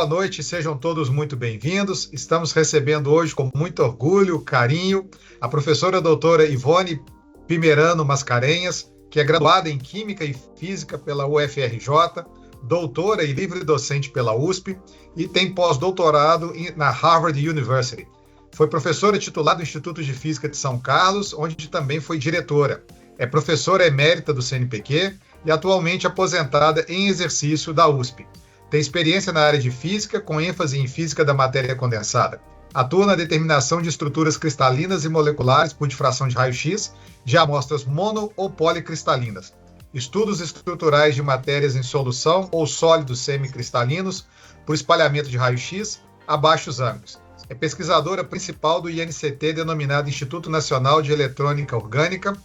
boa noite, sejam todos muito bem-vindos. Estamos recebendo hoje com muito orgulho, carinho, a professora doutora Ivone Pimerano Mascarenhas, que é graduada em Química e Física pela UFRJ, doutora e livre docente pela USP e tem pós-doutorado na Harvard University. Foi professora titular do Instituto de Física de São Carlos, onde também foi diretora. É professora emérita do CNPq e atualmente aposentada em exercício da USP. Tem experiência na área de física, com ênfase em física da matéria condensada. Atua na determinação de estruturas cristalinas e moleculares por difração de raio-x de amostras mono- ou policristalinas. Estudos estruturais de matérias em solução ou sólidos semicristalinos por espalhamento de raio-x a baixos ângulos. É pesquisadora principal do INCT, denominado Instituto Nacional de Eletrônica Orgânica,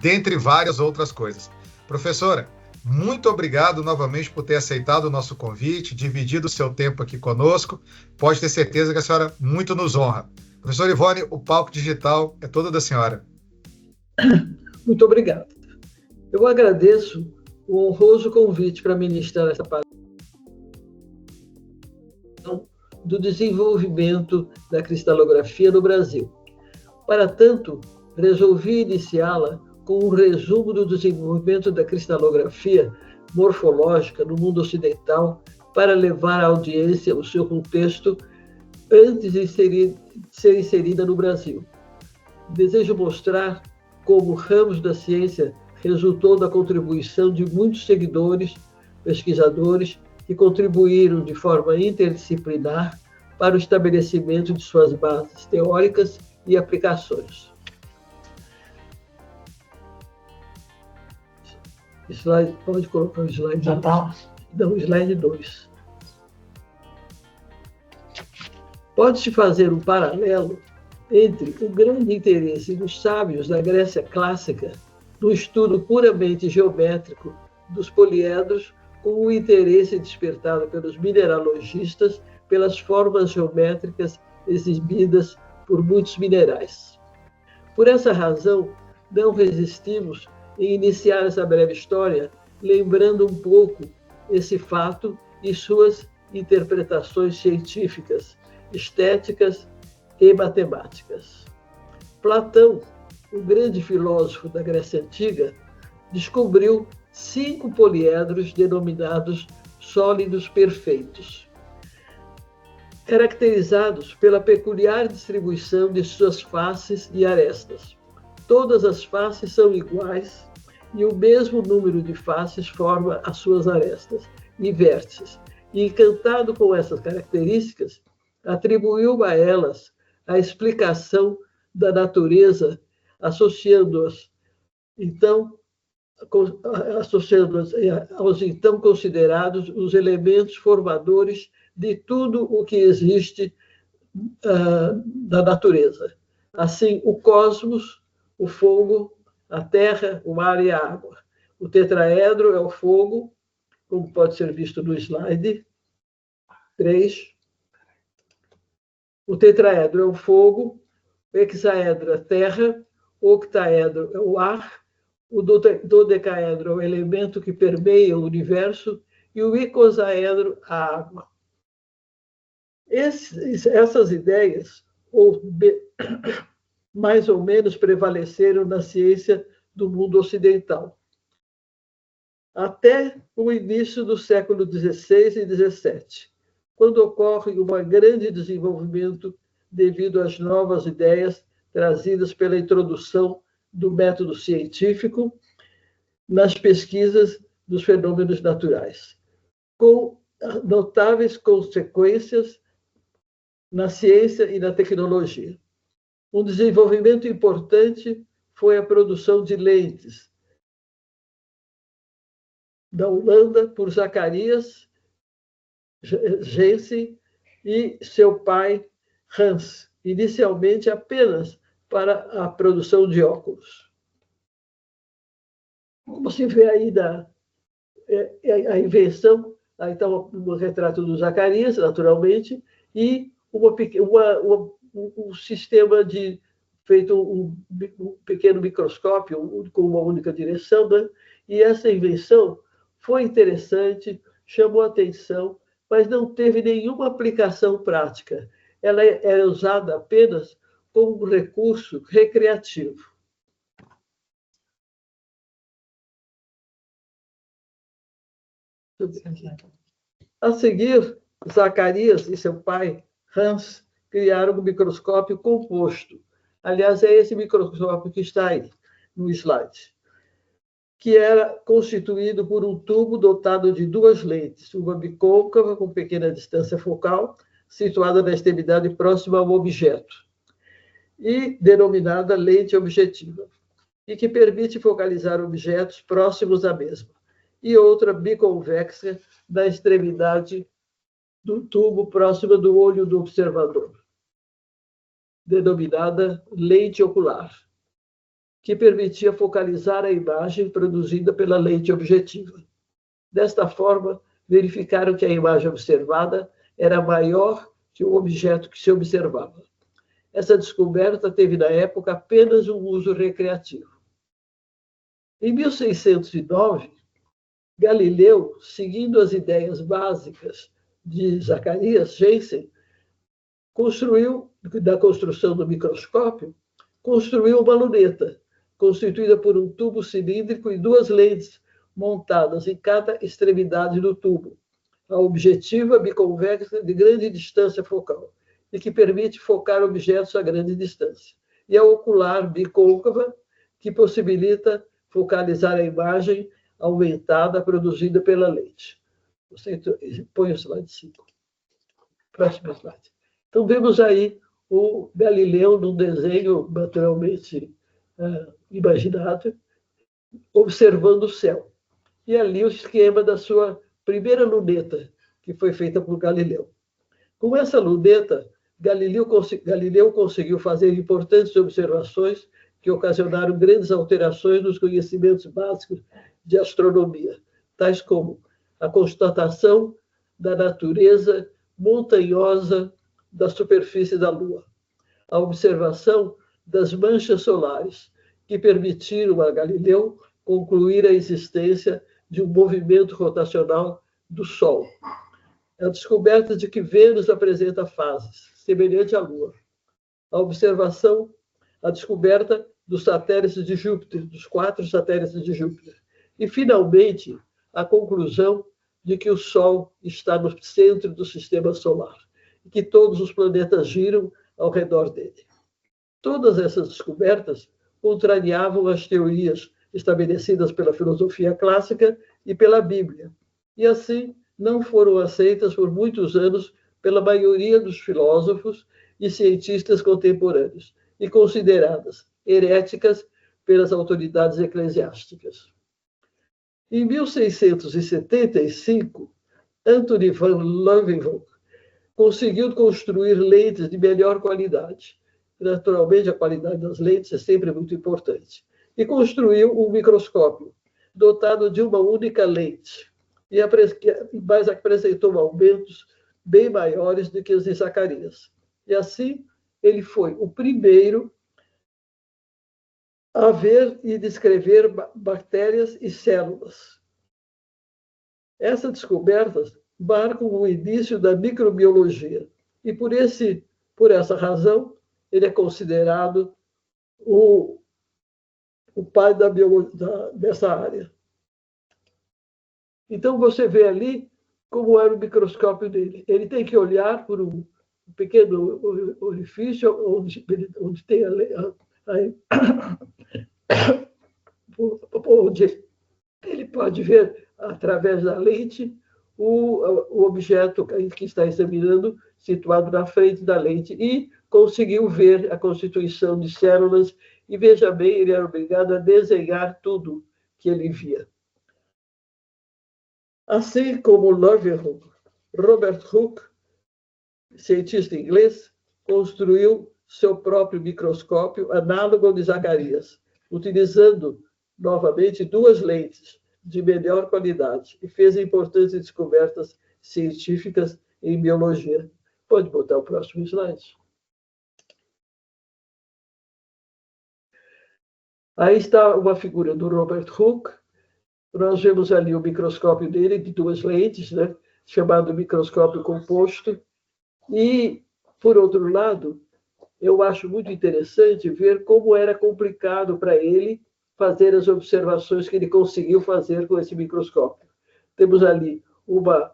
dentre várias outras coisas. Professora, muito obrigado novamente por ter aceitado o nosso convite, dividido o seu tempo aqui conosco. Pode ter certeza que a senhora muito nos honra. Professora Ivone, o palco digital é todo da senhora. Muito obrigado. Eu agradeço o honroso convite para ministrar essa palestra do desenvolvimento da cristalografia no Brasil. Para tanto, resolvi iniciá-la com um resumo do desenvolvimento da cristalografia morfológica no mundo ocidental para levar à audiência o seu contexto antes de ser inserida no Brasil. Desejo mostrar como ramos da ciência resultou da contribuição de muitos seguidores, pesquisadores, que contribuíram de forma interdisciplinar para o estabelecimento de suas bases teóricas e aplicações. Slide, pode colocar o slide. Já está? Não, slide 2. Pode-se fazer um paralelo entre o grande interesse dos sábios da Grécia clássica no estudo puramente geométrico dos poliedros com o interesse despertado pelos mineralogistas pelas formas geométricas exibidas por muitos minerais. Por essa razão, não resistimos em iniciar essa breve história lembrando um pouco esse fato e suas interpretações científicas, estéticas e matemáticas. Platão, o grande filósofo da Grécia Antiga, descobriu 5 poliedros denominados sólidos perfeitos, caracterizados pela peculiar distribuição de suas faces e arestas. Todas as faces são iguais e o mesmo número de faces forma as suas arestas e vértices. E, encantado com essas características, atribuiu a elas a explicação da natureza, associando-as aos então considerados os elementos formadores de tudo o que existe da natureza. Assim, o cosmos, o fogo, a terra, o ar e a água. O tetraedro é o fogo, como pode ser visto no slide 3. O tetraedro é o fogo, o hexaedro é a terra, o octaedro é o ar, o dodecaedro é o elemento que permeia o universo e o icosaedro a água. Essas ideias, mais ou menos, prevaleceram na ciência do mundo ocidental, até o início do século XVI e XVII, quando ocorre um grande desenvolvimento devido às novas ideias trazidas pela introdução do método científico nas pesquisas dos fenômenos naturais, com notáveis consequências na ciência e na tecnologia. Um desenvolvimento importante foi a produção de lentes da Holanda por Zacarias Janssen e seu pai Hans, inicialmente apenas para a produção de óculos. Como se vê aí a invenção, aí está um retrato do Zacarias, naturalmente, e um sistema feito um pequeno microscópio com uma única direção, né? E essa invenção foi interessante, chamou a atenção mas não teve nenhuma aplicação prática. Ela era usada apenas como um recurso recreativo. A seguir, Zacarias e seu pai, Hans, criaram um microscópio composto. Aliás, é esse microscópio que está aí no slide, que era constituído por um tubo dotado de duas lentes, uma bicôncava com pequena distância focal, situada na extremidade próxima ao objeto, e denominada lente objetiva, e que permite focalizar objetos próximos à mesma, e outra biconvexa na extremidade do tubo próxima do olho do observador, denominada lente ocular, que permitia focalizar a imagem produzida pela lente objetiva. Desta forma, verificaram que a imagem observada era maior que o objeto que se observava. Essa descoberta teve, na época, apenas um uso recreativo. Em 1609, Galileu, seguindo as ideias básicas de Zacarias Janssen, da construção do microscópio, construiu uma luneta, constituída por um tubo cilíndrico e duas lentes montadas em cada extremidade do tubo. A objetiva biconvexa de grande distância focal, e que permite focar objetos a grande distância. E a ocular bicôncava, que possibilita focalizar a imagem aumentada produzida pela lente. Você põe o slide 5. Próximo slide. Então, vemos aí o Galileu num desenho naturalmente imaginado, observando o céu. E ali o esquema da sua primeira luneta, que foi feita por Galileu. Com essa luneta, Galileu conseguiu fazer importantes observações que ocasionaram grandes alterações nos conhecimentos básicos de astronomia, tais como a constatação da natureza montanhosa da superfície da Lua, a observação das manchas solares, que permitiram a Galileu concluir a existência de um movimento rotacional do Sol. A descoberta de que Vênus apresenta fases, semelhante à Lua. A descoberta dos satélites de Júpiter, dos 4 satélites de Júpiter. E, finalmente, a conclusão de que o Sol está no centro do sistema solar e que todos os planetas giram ao redor dele. Todas essas descobertas contrariavam as teorias estabelecidas pela filosofia clássica e pela Bíblia, e assim não foram aceitas por muitos anos pela maioria dos filósofos e cientistas contemporâneos, e consideradas heréticas pelas autoridades eclesiásticas. Em 1675, Anthony van Leeuwenhoek conseguiu construir lentes de melhor qualidade. Naturalmente, a qualidade das lentes é sempre muito importante. E construiu um microscópio dotado de uma única lente, mas apresentou aumentos bem maiores do que os de Zacarias. E assim, ele foi o primeiro a ver e descrever bactérias e células. Essas descobertas marcam o início da microbiologia e, por essa razão, ele é considerado o pai dessa área. Então, você vê ali como era o microscópio dele. Ele tem que olhar por um pequeno orifício onde tem onde ele pode ver, através da lente, o objeto que está examinando situado na frente da lente e conseguiu ver a constituição de células e, veja bem, ele era obrigado a desenhar tudo que ele via. Assim como Leeuwenhoek, Robert Hooke, cientista inglês, construiu seu próprio microscópio análogo ao de Zacarias, utilizando novamente duas lentes de melhor qualidade e fez importantes descobertas científicas em biologia. Pode botar o próximo slide. Aí está uma figura do Robert Hooke. Nós vemos ali o microscópio dele, de duas lentes, né? chamado microscópio composto. E, por outro lado, eu acho muito interessante ver como era complicado para ele fazer as observações que ele conseguiu fazer com esse microscópio. Temos ali uma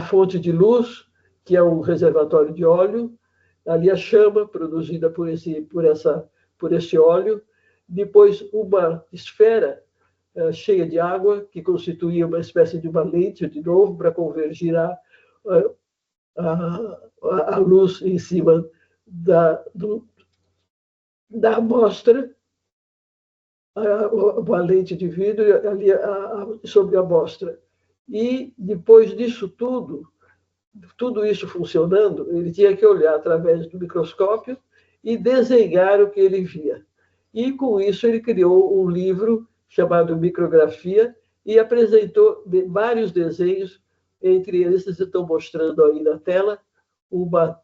fonte de luz, que é um reservatório de óleo, ali a chama produzida por esse óleo, depois uma esfera cheia de água, que constituía uma espécie de uma lente, de novo, para convergir a luz em cima da amostra, uma lente de vidro ali sobre a amostra. E depois disso tudo isso funcionando, ele tinha que olhar através do microscópio e desenhar o que ele via. E com isso ele criou um livro chamado Micrografia e apresentou vários desenhos, entre eles vocês estão mostrando aí na tela uma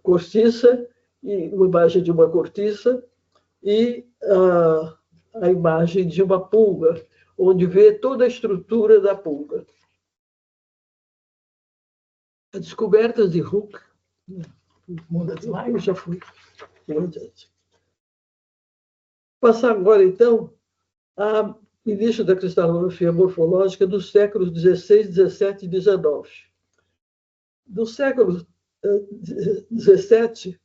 cortiça, e uma imagem de uma cortiça e a imagem de uma pulga, onde vê toda a estrutura da pulga. A descoberta de Hooke, eu já fui. Passar agora, então, ao início da cristalografia morfológica dos séculos XVI, XVII e XIX. Do século XVII,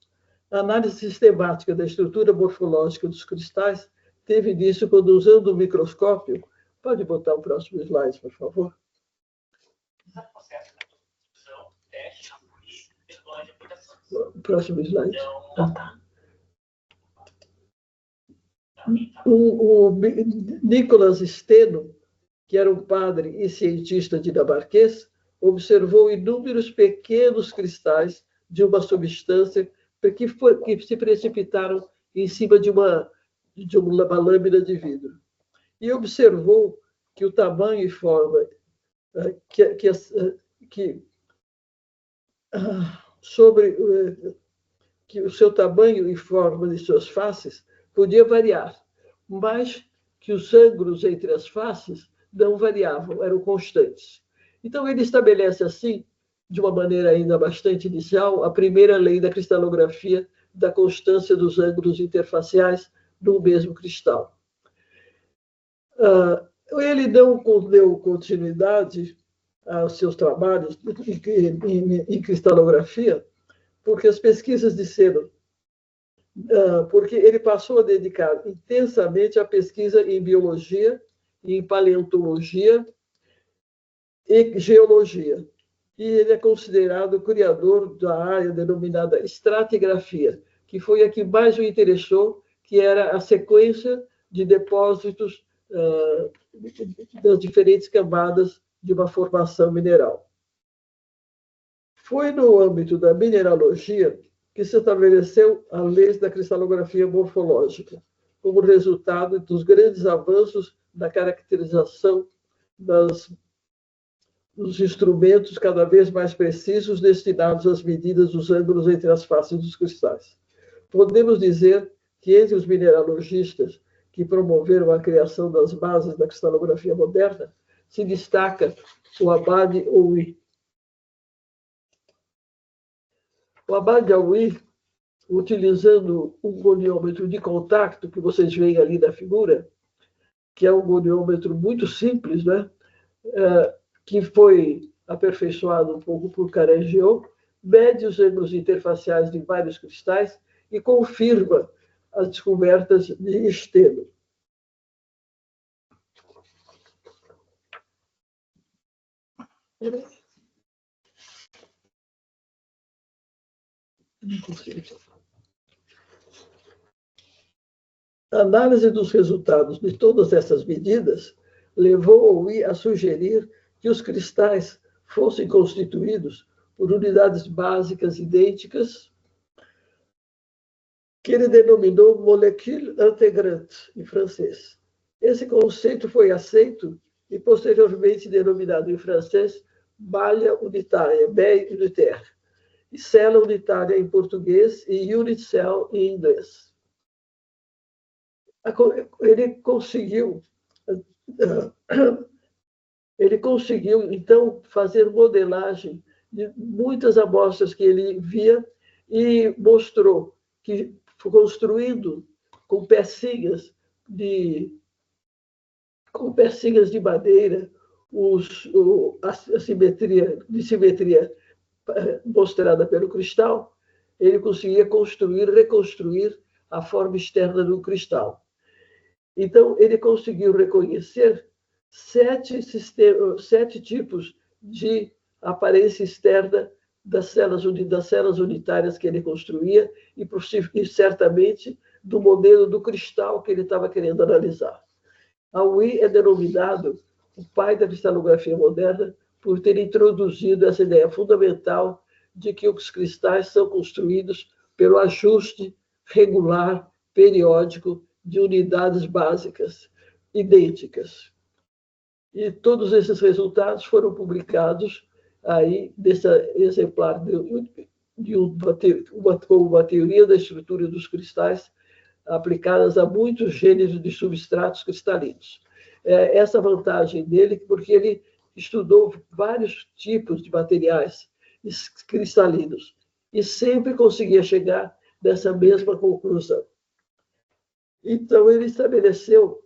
a análise sistemática da estrutura morfológica dos cristais teve início quando, usando o microscópio... Pode botar o próximo slide, por favor. Próximo slide. O Nicolas Steno, que era um padre e cientista dinamarquês, observou inúmeros pequenos cristais de uma substância que se precipitaram em cima de uma lâmina de vidro. E observou que o tamanho e forma que o seu tamanho e forma de suas faces podia variar, mas que os ângulos entre as faces não variavam, eram constantes. Então, ele estabelece assim, de uma maneira ainda bastante inicial, a primeira lei da cristalografia da constância dos ângulos interfaciais do mesmo cristal. Ele não deu continuidade aos seus trabalhos em cristalografia, porque as pesquisas disseram, porque ele passou a dedicar intensamente à pesquisa em biologia, em paleontologia e geologia. E ele é considerado o criador da área denominada estratigrafia, que foi a que mais o interessou, que era a sequência de depósitos das diferentes camadas de uma formação mineral. Foi no âmbito da mineralogia que se estabeleceu a lei da cristalografia morfológica, como resultado dos grandes avanços na caracterização dos instrumentos cada vez mais precisos destinados às medidas dos ângulos entre as faces dos cristais. Podemos dizer que entre os mineralogistas que promoveram a criação das bases da cristalografia moderna se destaca o Abad Oui. O Abad Oui, utilizando um goniômetro de contato, que vocês veem ali na figura, que é um goniômetro muito simples, né? Que foi aperfeiçoado um pouco por Caragiot, mede os ângulos interfaciais de vários cristais e confirma as descobertas de Steno. A análise dos resultados de todas essas medidas levou Oui a sugerir que os cristais fossem constituídos por unidades básicas idênticas, que ele denominou molécule intégrante, em francês. Esse conceito foi aceito e posteriormente denominado em francês malha unitária, baie unitaire, e célula unitária em português e unit cell em inglês. Ele conseguiu ele conseguiu, então, fazer modelagem de muitas amostras que ele via e mostrou que, construindo com pecinhas de madeira, a simetria mostrada pelo cristal, ele conseguia reconstruir a forma externa do cristal. Então, ele conseguiu reconhecer 7 tipos de aparência externa das células unitárias que ele construía e certamente do modelo do cristal que ele estava querendo analisar. Aui é denominado o pai da cristalografia moderna por ter introduzido essa ideia fundamental de que os cristais são construídos pelo ajuste regular, periódico, de unidades básicas idênticas. E todos esses resultados foram publicados aí desse exemplar de uma teoria da estrutura dos cristais aplicadas a muitos gêneros de substratos cristalinos. Essa vantagem dele, porque ele estudou vários tipos de materiais cristalinos e sempre conseguia chegar nessa mesma conclusão. Então, ele estabeleceu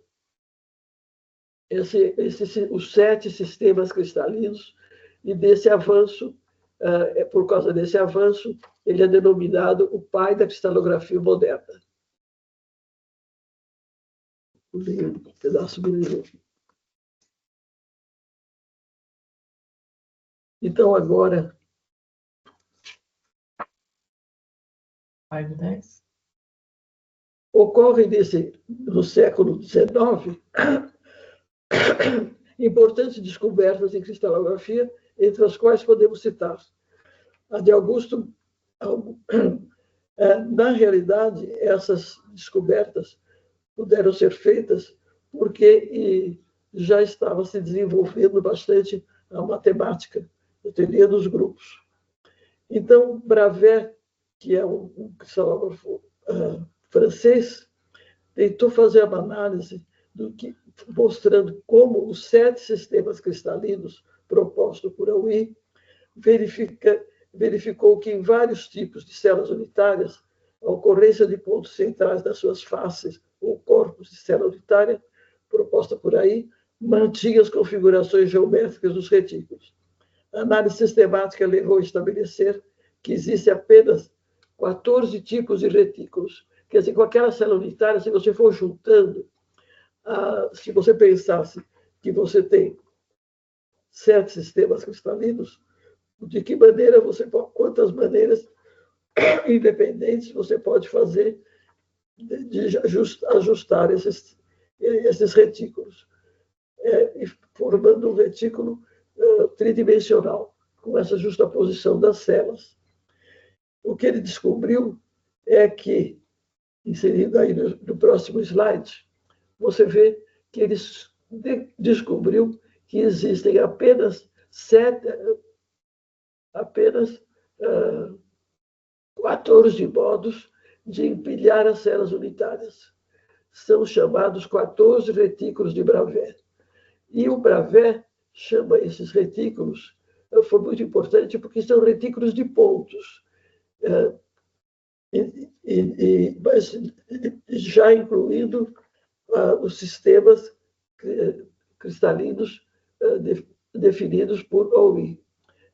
os 7 sistemas cristalinos e desse avanço, por causa desse avanço, ele é denominado o pai da cristalografia moderna. Vou ler um pedaço do livro. Então, agora... Página 10. Ocorrem no século XIX importantes descobertas em cristalografia, entre as quais podemos citar a de Augusto. Na realidade, essas descobertas puderam ser feitas porque já estava se desenvolvendo bastante a matemática, a teoria dos grupos. Então, Bravais, que é um cristalógrafo francês, tentou fazer uma análise mostrando como os 7 sistemas cristalinos propostos por Aui verificou que em vários tipos de células unitárias, a ocorrência de pontos centrais das suas faces ou corpos de célula unitária, proposta por aí, mantinha as configurações geométricas dos retículos. A análise sistemática levou a estabelecer que existem apenas 14 tipos de retículos. Quer dizer, com aquela célula unitária, se você for juntando, se você pensasse que você tem 7 sistemas cristalinos, de que maneira quantas maneiras independentes você pode fazer de ajustar esses retículos, formando um retículo tridimensional, com essa justaposição das células. O que ele descobriu é que, inserido aí no próximo slide, você vê que ele descobriu que existem apenas 14 modos de empilhar as células unitárias. São chamados 14 retículos de Bravais. E o Bravais chama esses retículos, foi muito importante, porque são retículos de pontos. Mas já incluindo os sistemas cristalinos definidos por Aui.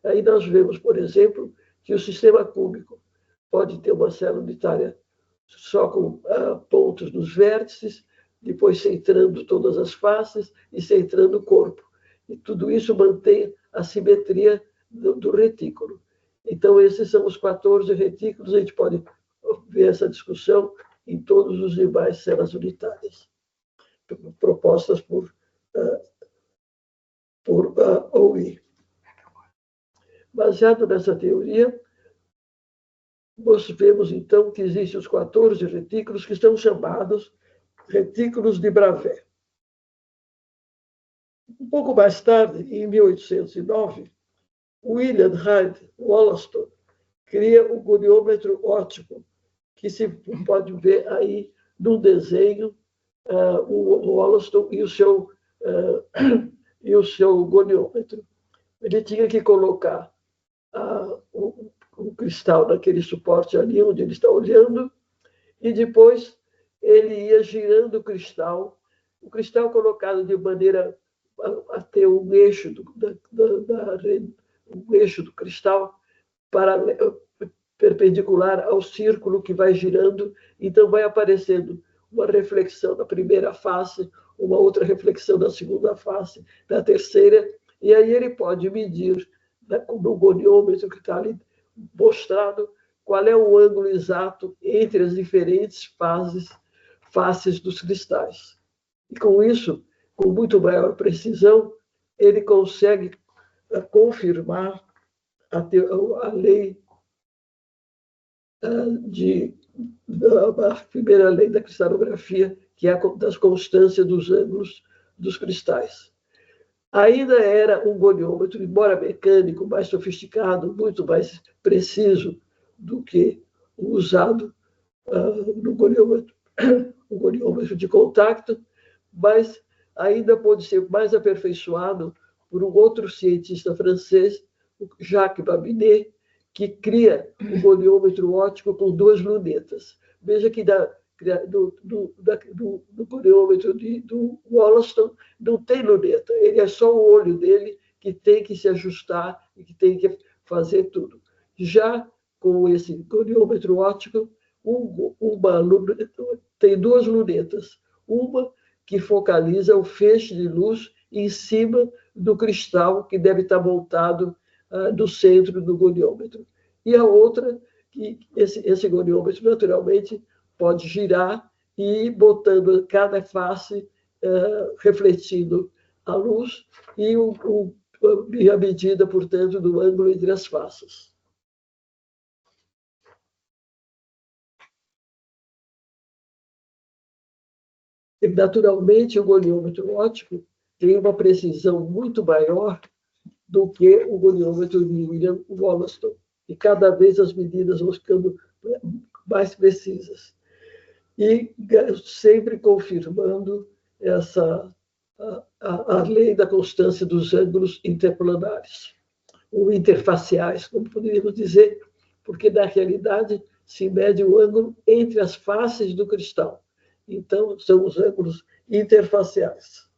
Aí nós vemos, por exemplo, que o sistema cúbico pode ter uma célula unitária só com pontos nos vértices, depois centrando todas as faces e centrando o corpo. E tudo isso mantém a simetria do retículo. Então, esses são os 14 retículos. A gente pode ver essa discussão em todos os demais células unitárias, propostas por Aui. Baseado nessa teoria, nós vemos, então, que existem os 14 retículos que são chamados retículos de Bravais. Um pouco mais tarde, em 1809, William Hyde Wollaston cria o goniômetro óptico, que se pode ver aí no desenho o Wollaston e o seu e o seu goniômetro. Ele tinha que colocar o cristal naquele suporte ali onde ele está olhando, e depois ele ia girando o cristal colocado de maneira a ter um eixo um eixo do cristal perpendicular ao círculo que vai girando, então vai aparecendo uma reflexão da primeira face, uma outra reflexão da segunda face, da terceira, e aí ele pode medir, né, com o goniômetro que está ali mostrado, qual é o ângulo exato entre as diferentes faces dos cristais. E com isso, com muito maior precisão, ele consegue confirmar a lei a primeira lei da cristalografia, que é a das constâncias dos ângulos dos cristais. Ainda era um goniômetro, embora mecânico, mais sofisticado, muito mais preciso do que o usado no goniômetro, o goniômetro de contato, mas ainda pode ser mais aperfeiçoado por um outro cientista francês, Jacques Babinet, que cria o goniômetro óptico com 2 lunetas. Veja que do goniômetro do Wollaston não tem luneta, ele é só o olho dele que tem que se ajustar e que tem que fazer tudo. Já com esse goniômetro óptico, tem 2 lunetas, uma que focaliza o feixe de luz em cima do cristal que deve estar montado no centro do goniômetro. E a outra, que esse goniômetro, naturalmente, pode girar e ir botando cada face refletindo a luz e a medida, portanto, do ângulo entre as faces. E, naturalmente, o goniômetro óptico tem uma precisão muito maior do que o goniômetro de William Wollaston. E cada vez as medidas vão ficando mais precisas. E sempre confirmando a lei da constância dos ângulos interplanares, ou interfaciais, como poderíamos dizer, porque, na realidade, se mede o ângulo entre as faces do cristal. Então, são os ângulos interfaciais.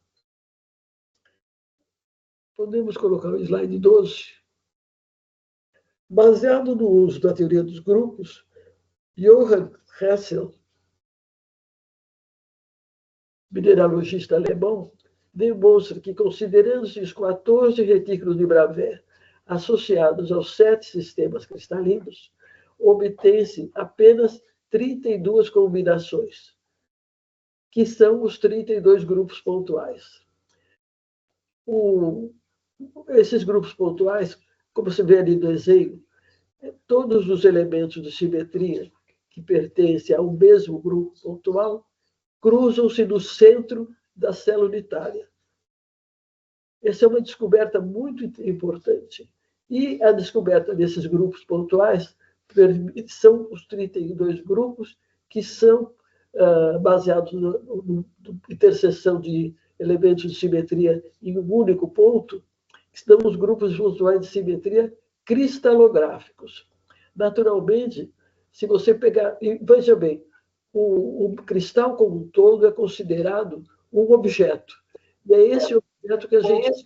Podemos colocar o slide 12. Baseado no uso da teoria dos grupos, Johann Hessel, mineralogista alemão, demonstra que, considerando-se os 14 retículos de Bravais associados aos 7 sistemas cristalinos, obtém-se apenas 32 combinações, que são os 32 grupos pontuais. Esses grupos pontuais, como se vê ali no desenho, todos os elementos de simetria que pertencem ao mesmo grupo pontual cruzam-se no centro da célula unitária. Essa é uma descoberta muito importante. E a descoberta desses grupos pontuais são os 32 grupos que são baseados na interseção de elementos de simetria em um único ponto, que são os grupos pontuais de simetria cristalográficos. Naturalmente, se você pegar... Veja bem, o cristal como um todo é considerado um objeto. E é esse objeto que a gente...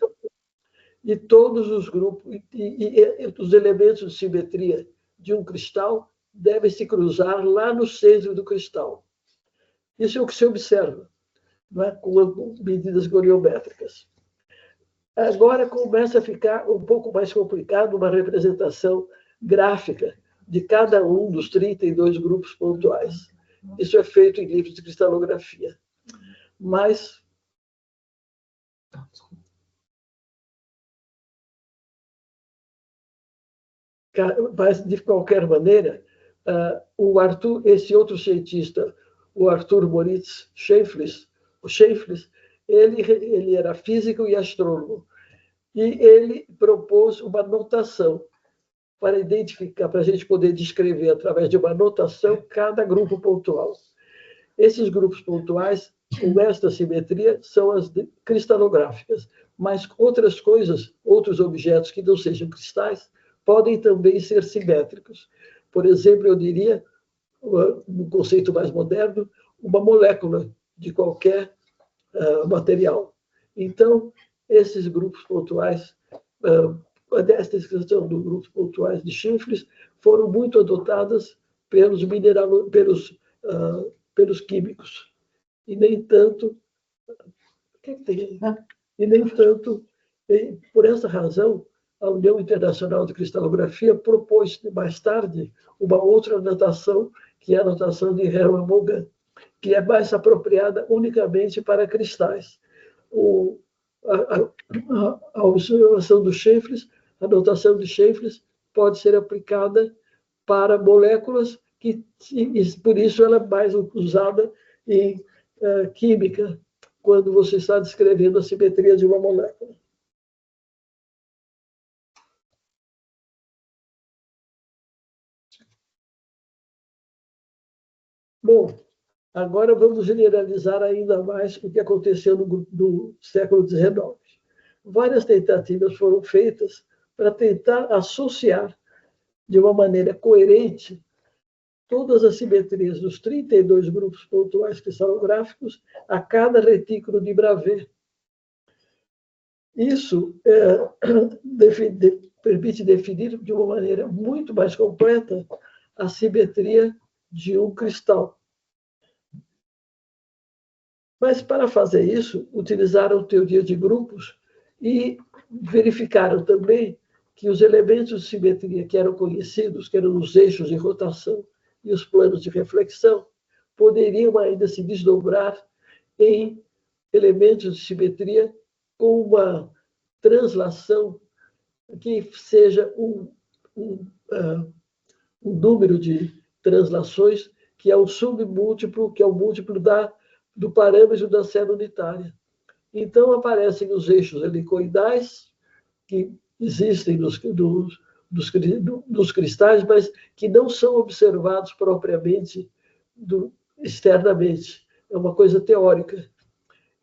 E todos os grupos, e os elementos de simetria de um cristal devem se cruzar lá no centro do cristal. Isso é o que se observa, não é? Com medidas goniométricas. Agora começa a ficar um pouco mais complicado uma representação gráfica de cada um dos 32 grupos pontuais. Isso é feito em livros de cristalografia. Mas de qualquer maneira, esse outro cientista, o Arthur Moritz Schefflers, ele era físico e astrônomo, e ele propôs uma notação para identificar, para a gente poder descrever através de uma notação cada grupo pontual. Esses grupos pontuais com esta simetria são as cristalográficas, mas outras coisas, outros objetos que não sejam cristais, podem também ser simétricos. Por exemplo, eu diria, no conceito mais moderno, uma molécula de qualquer material. Então, esses grupos pontuais, esta descrição dos grupos pontuais de chifres, foram muito adotadas pelos químicos. E nem tanto. Por essa razão, a União Internacional de Cristalografia propôs mais tarde uma outra notação, que é a notação de Hermann-Morgan, que é mais apropriada unicamente para cristais. A observação dos chifres, a notação de chifres, pode ser aplicada para moléculas, e por isso ela é mais usada em química, quando você está descrevendo a simetria de uma molécula. Bom, agora vamos generalizar ainda mais o que aconteceu no século XIX. Várias tentativas foram feitas para tentar associar de uma maneira coerente todas as simetrias dos 32 grupos pontuais cristalográficos a cada retículo de Bravais. Isso permite definir de uma maneira muito mais completa a simetria de um cristal. Mas, para fazer isso, utilizaram teoria de grupos e verificaram também que os elementos de simetria que eram conhecidos, que eram os eixos de rotação e os planos de reflexão, poderiam ainda se desdobrar em elementos de simetria com uma translação que seja um número de translações que é o submúltiplo, que é o múltiplo do parâmetro da célula unitária. Então, aparecem os eixos helicoidais, que existem nos cristais, mas que não são observados propriamente externamente. É uma coisa teórica.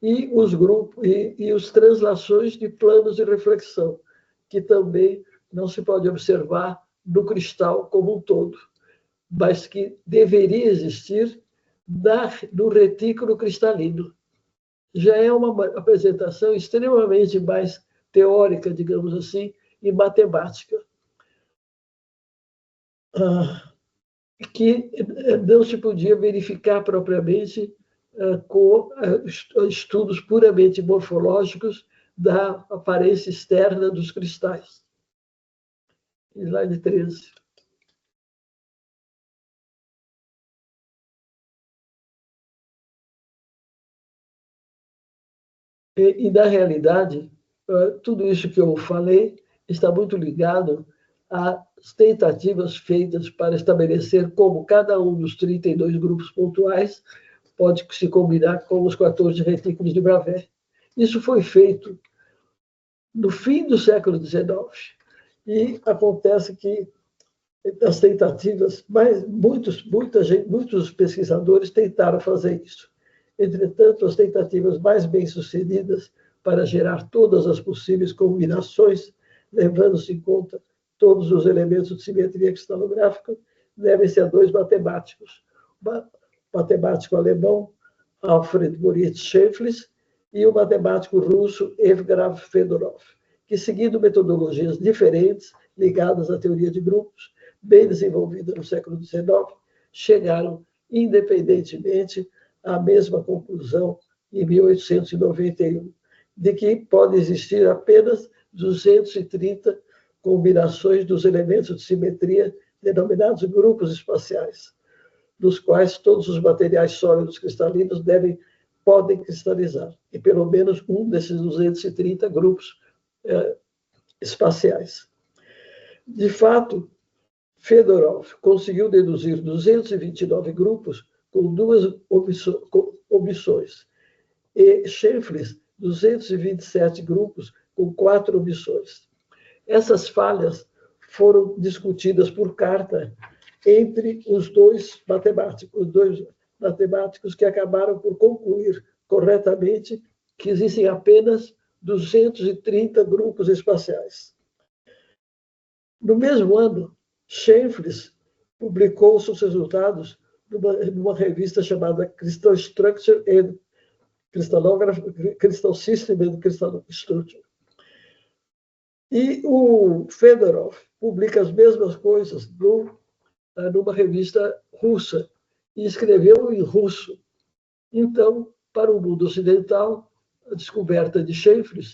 E os grupos e as translações de planos de reflexão, que também não se pode observar no cristal como um todo, mas que deveria existir no retículo cristalino. Já é uma apresentação extremamente mais teórica, digamos assim, e matemática, que não se podia verificar propriamente com estudos puramente morfológicos da aparência externa dos cristais. Slide 13. E, na realidade, tudo isso que eu falei está muito ligado às tentativas feitas para estabelecer como cada um dos 32 grupos pontuais pode se combinar com os 14 retículos de Bravais. Isso foi feito no fim do século XIX. E acontece que as tentativas, muitos pesquisadores tentaram fazer isso. Entretanto, as tentativas mais bem-sucedidas para gerar todas as possíveis combinações, levando-se em conta todos os elementos de simetria cristalográfica, devem-se a dois matemáticos. O matemático alemão Alfred Moritz Schäfflitz e o matemático russo Evgraf Fedorov, que, seguindo metodologias diferentes, ligadas à teoria de grupos, bem desenvolvida no século XIX, chegaram independentemente à mesma conclusão em 1891, de que pode existir apenas 230 combinações dos elementos de simetria denominados grupos espaciais, dos quais todos os materiais sólidos cristalinos podem cristalizar, e pelo menos um desses 230 grupos espaciais. De fato, Fedorov conseguiu deduzir 229 grupos com duas omissões, e Schäfflitz 227 grupos com 4 omissões. Essas falhas foram discutidas por carta entre os dois matemáticos que acabaram por concluir corretamente que existem apenas 230 grupos espaciais. No mesmo ano, Scheffler publicou seus resultados numa revista chamada Crystal Structure and Crystal System and Crystal Structure. E o Fedorov publica as mesmas coisas numa revista russa e escreveu em russo. Então, para o mundo ocidental, a descoberta de Scheffler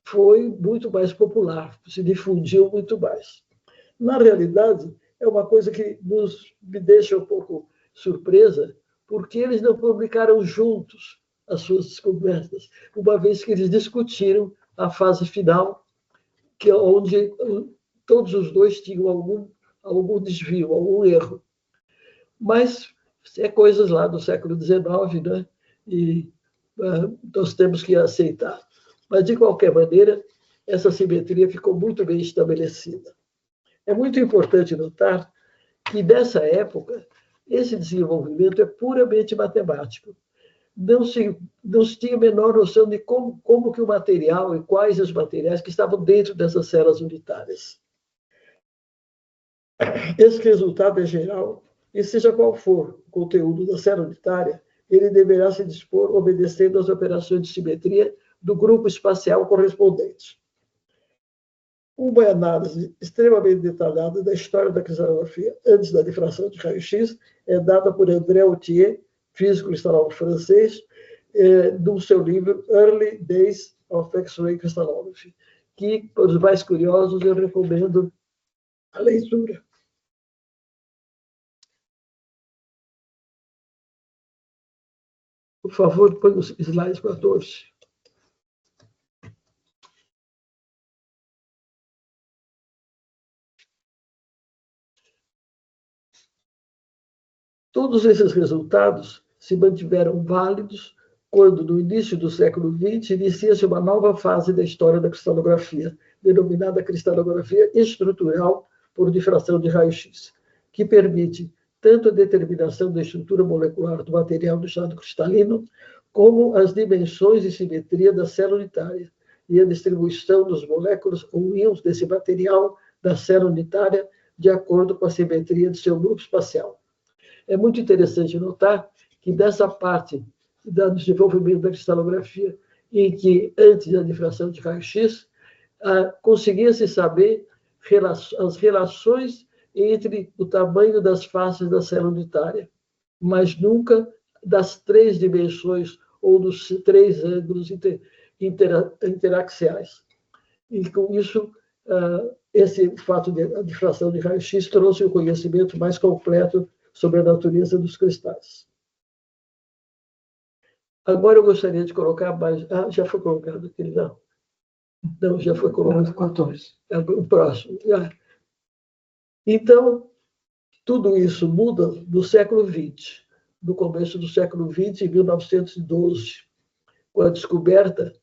foi muito mais popular, se difundiu muito mais. Na realidade, é uma coisa que me deixa um pouco surpresa, porque eles não publicaram juntos as suas descobertas, uma vez que eles discutiram a fase final, que é onde todos os dois tinham algum desvio, algum erro. Mas é coisas lá do século XIX, né? E nós temos que aceitar. Mas, de qualquer maneira, essa simetria ficou muito bem estabelecida. É muito importante notar que, nessa época, esse desenvolvimento é puramente matemático. Não se tinha a menor noção de como que o material e quais os materiais que estavam dentro dessas células unitárias. Esse resultado é geral, e seja qual for o conteúdo da célula unitária, ele deverá se dispor obedecendo às operações de simetria do grupo espacial correspondente. Uma análise extremamente detalhada da história da cristalografia antes da difração de raio-x é dada por André Autier, físico cristalógrafo francês, no seu livro Early Days of X-ray Crystallography, que, para os mais curiosos, eu recomendo a leitura. Por favor, põe os slides 14. Todos esses resultados se mantiveram válidos quando, no início do século XX, inicia-se uma nova fase da história da cristalografia, denominada cristalografia estrutural por difração de raio-x, que permite tanto a determinação da estrutura molecular do material do estado cristalino, como as dimensões e simetria da célula unitária e a distribuição dos moléculas ou íons desse material da célula unitária de acordo com a simetria de seu grupo espacial. É muito interessante notar que dessa parte do desenvolvimento da cristalografia, em que, antes da difração de raio-x, conseguia-se saber as relações entre o tamanho das faces da célula unitária, mas nunca das três dimensões ou dos três ângulos interaxiais. E, com isso, esse fato da difração de raio-x trouxe um conhecimento mais completo sobre a natureza dos cristais. Agora eu gostaria de colocar mais... já foi colocado aquele, não? Não, já foi colocado. 14. O próximo. Então, tudo isso muda no século XX, no começo do século XX, em 1912, com a descoberta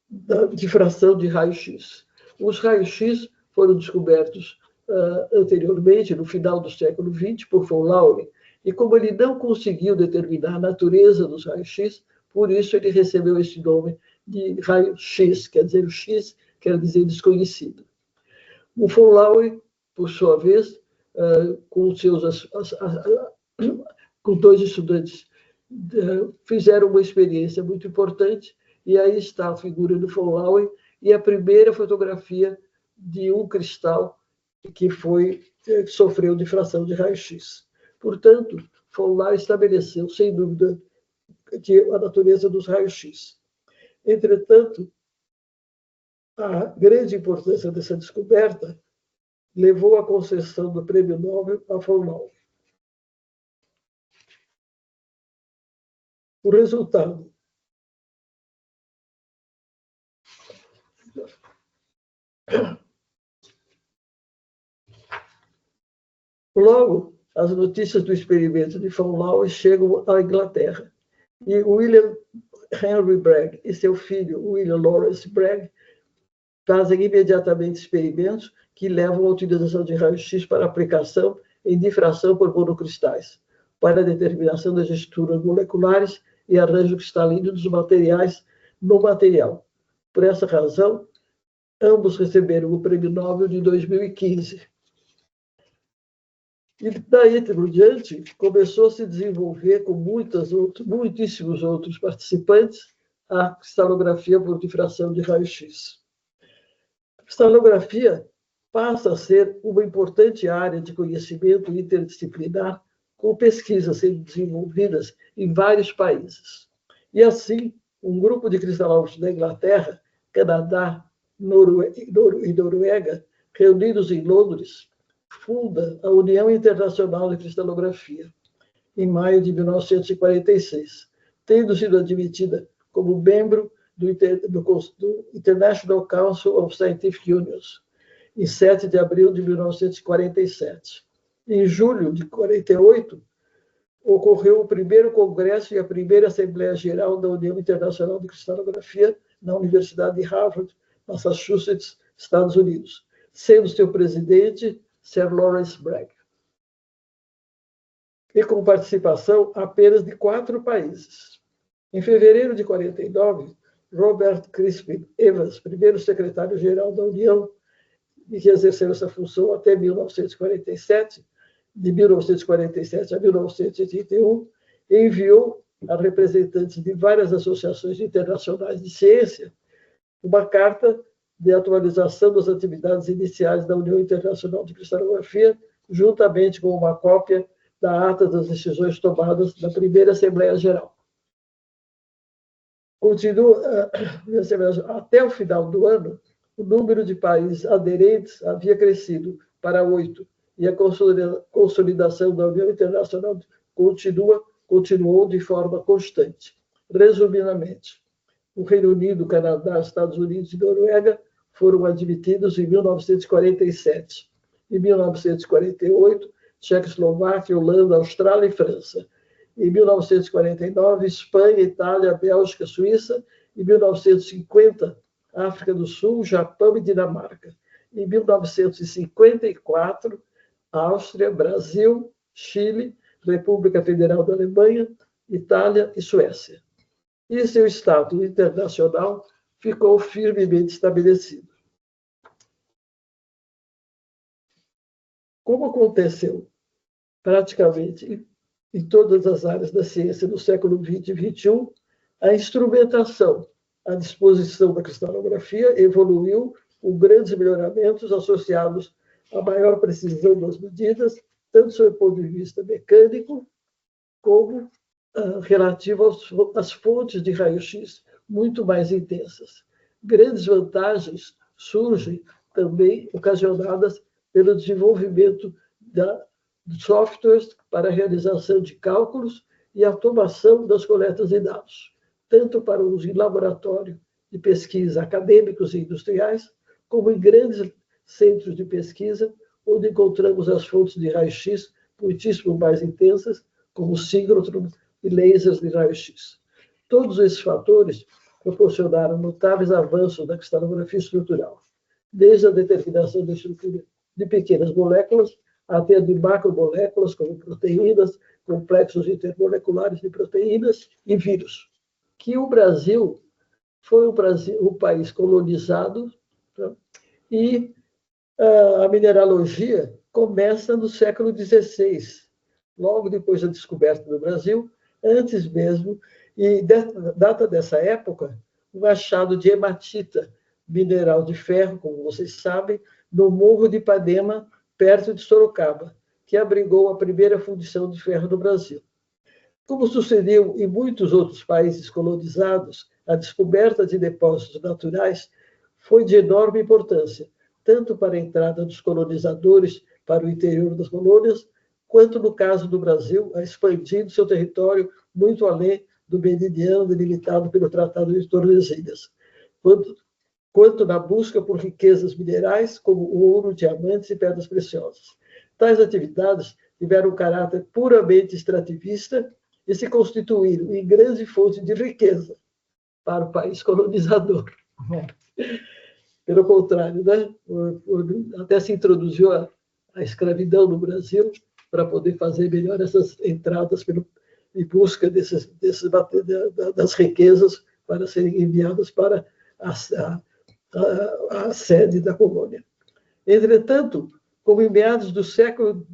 da difração de raio-x. Os raios-x foram descobertos anteriormente, no final do século XX, por von Laue, e como ele não conseguiu determinar a natureza dos raios-x, por isso ele recebeu esse nome de raio-x, quer dizer, o x quer dizer desconhecido. O von Laue, por sua vez, com dois estudantes, fizeram uma experiência muito importante, e aí está a figura do von Laue e a primeira fotografia de um cristal que sofreu difração de raio-x. Portanto, von Laue estabeleceu, sem dúvida, a natureza dos raios-x. Entretanto, a grande importância dessa descoberta levou à concessão do Prêmio Nobel a von Laue. O resultado logo, as notícias do experimento de von Laue chegam à Inglaterra. E William Henry Bragg e seu filho, William Lawrence Bragg, fazem imediatamente experimentos que levam à utilização de raio-x para aplicação em difração por monocristais, para a determinação das estruturas moleculares e arranjo cristalino dos materiais no material. Por essa razão, ambos receberam o Prêmio Nobel de 2015. E daí por diante, começou a se desenvolver com muitíssimos outros participantes a cristalografia por difração de raio-x. A cristalografia passa a ser uma importante área de conhecimento interdisciplinar, com pesquisas sendo desenvolvidas em vários países. E assim, um grupo de cristalógrafos da Inglaterra, Canadá e Noruega, reunidos em Londres, funda a União Internacional de Cristalografia, em maio de 1946, tendo sido admitida como membro do International Council of Scientific Unions, em 7 de abril de 1947. Em julho de 48, ocorreu o primeiro congresso e a primeira Assembleia Geral da União Internacional de Cristalografia na Universidade de Harvard, Massachusetts, Estados Unidos, sendo seu presidente Sir Lawrence Bragg. E com participação apenas de 4 países. Em fevereiro de 49, Robert Crispin Evans, primeiro secretário-geral da União, e que exerceu essa função até 1947, de 1947 a 1981, enviou a representantes de várias associações internacionais de ciência uma carta de atualização das atividades iniciais da União Internacional de Cristalografia, juntamente com uma cópia da ata das decisões tomadas na primeira Assembleia Geral. Até o final do ano, o número de países aderentes havia crescido para 8, e a consolidação da União Internacional continuou de forma constante. Resumidamente, o Reino Unido, Canadá, Estados Unidos e Noruega foram admitidos em 1947. Em 1948, Tchecoslováquia, Holanda, Austrália e França. Em 1949, Espanha, Itália, Bélgica, Suíça. Em 1950, África do Sul, Japão e Dinamarca. Em 1954, Áustria, Brasil, Chile, República Federal da Alemanha, Itália e Suécia. E seu status internacional ficou firmemente estabelecido. Como aconteceu praticamente em todas as áreas da ciência do século XX e XXI, a instrumentação à disposição da cristalografia evoluiu com grandes melhoramentos associados à maior precisão das medidas, tanto sob o ponto de vista mecânico, como relativo às fontes de raio-x muito mais intensas. Grandes vantagens surgem também ocasionadas pelo desenvolvimento de softwares para a realização de cálculos e automação das coletas de dados, tanto para uso em laboratório de pesquisa acadêmicos e industriais, como em grandes centros de pesquisa, onde encontramos as fontes de raio-x muitíssimo mais intensas, como síncrotrons e lasers de raio-x. Todos esses fatores proporcionaram notáveis avanços na cristalografia estrutural, desde a determinação da estrutura de pequenas moléculas até a de macromoléculas, como proteínas, complexos intermoleculares de proteínas e vírus. Que o Brasil foi um país colonizado, tá? E a mineralogia começa no século XVI, logo depois da descoberta do Brasil, antes mesmo, e data dessa época, o achado de hematita, mineral de ferro, como vocês sabem, no Morro de Ipanema, perto de Sorocaba, que abrigou a primeira fundição de ferro no Brasil. Como sucedeu em muitos outros países colonizados, a descoberta de depósitos naturais foi de enorme importância, tanto para a entrada dos colonizadores para o interior das colônias, quanto, no caso do Brasil, a expandindo seu território muito além do meridiano delimitado pelo Tratado de Tordesilhas, quanto na busca por riquezas minerais como ouro, diamantes e pedras preciosas. Tais atividades tiveram um caráter puramente extrativista e se constituíram em grande fonte de riqueza para o país colonizador. Pelo contrário, né? Até se introduziu a escravidão no Brasil, para poder fazer melhor essas entradas em busca das riquezas para serem enviadas para a sede da colônia. Entretanto, como em meados do século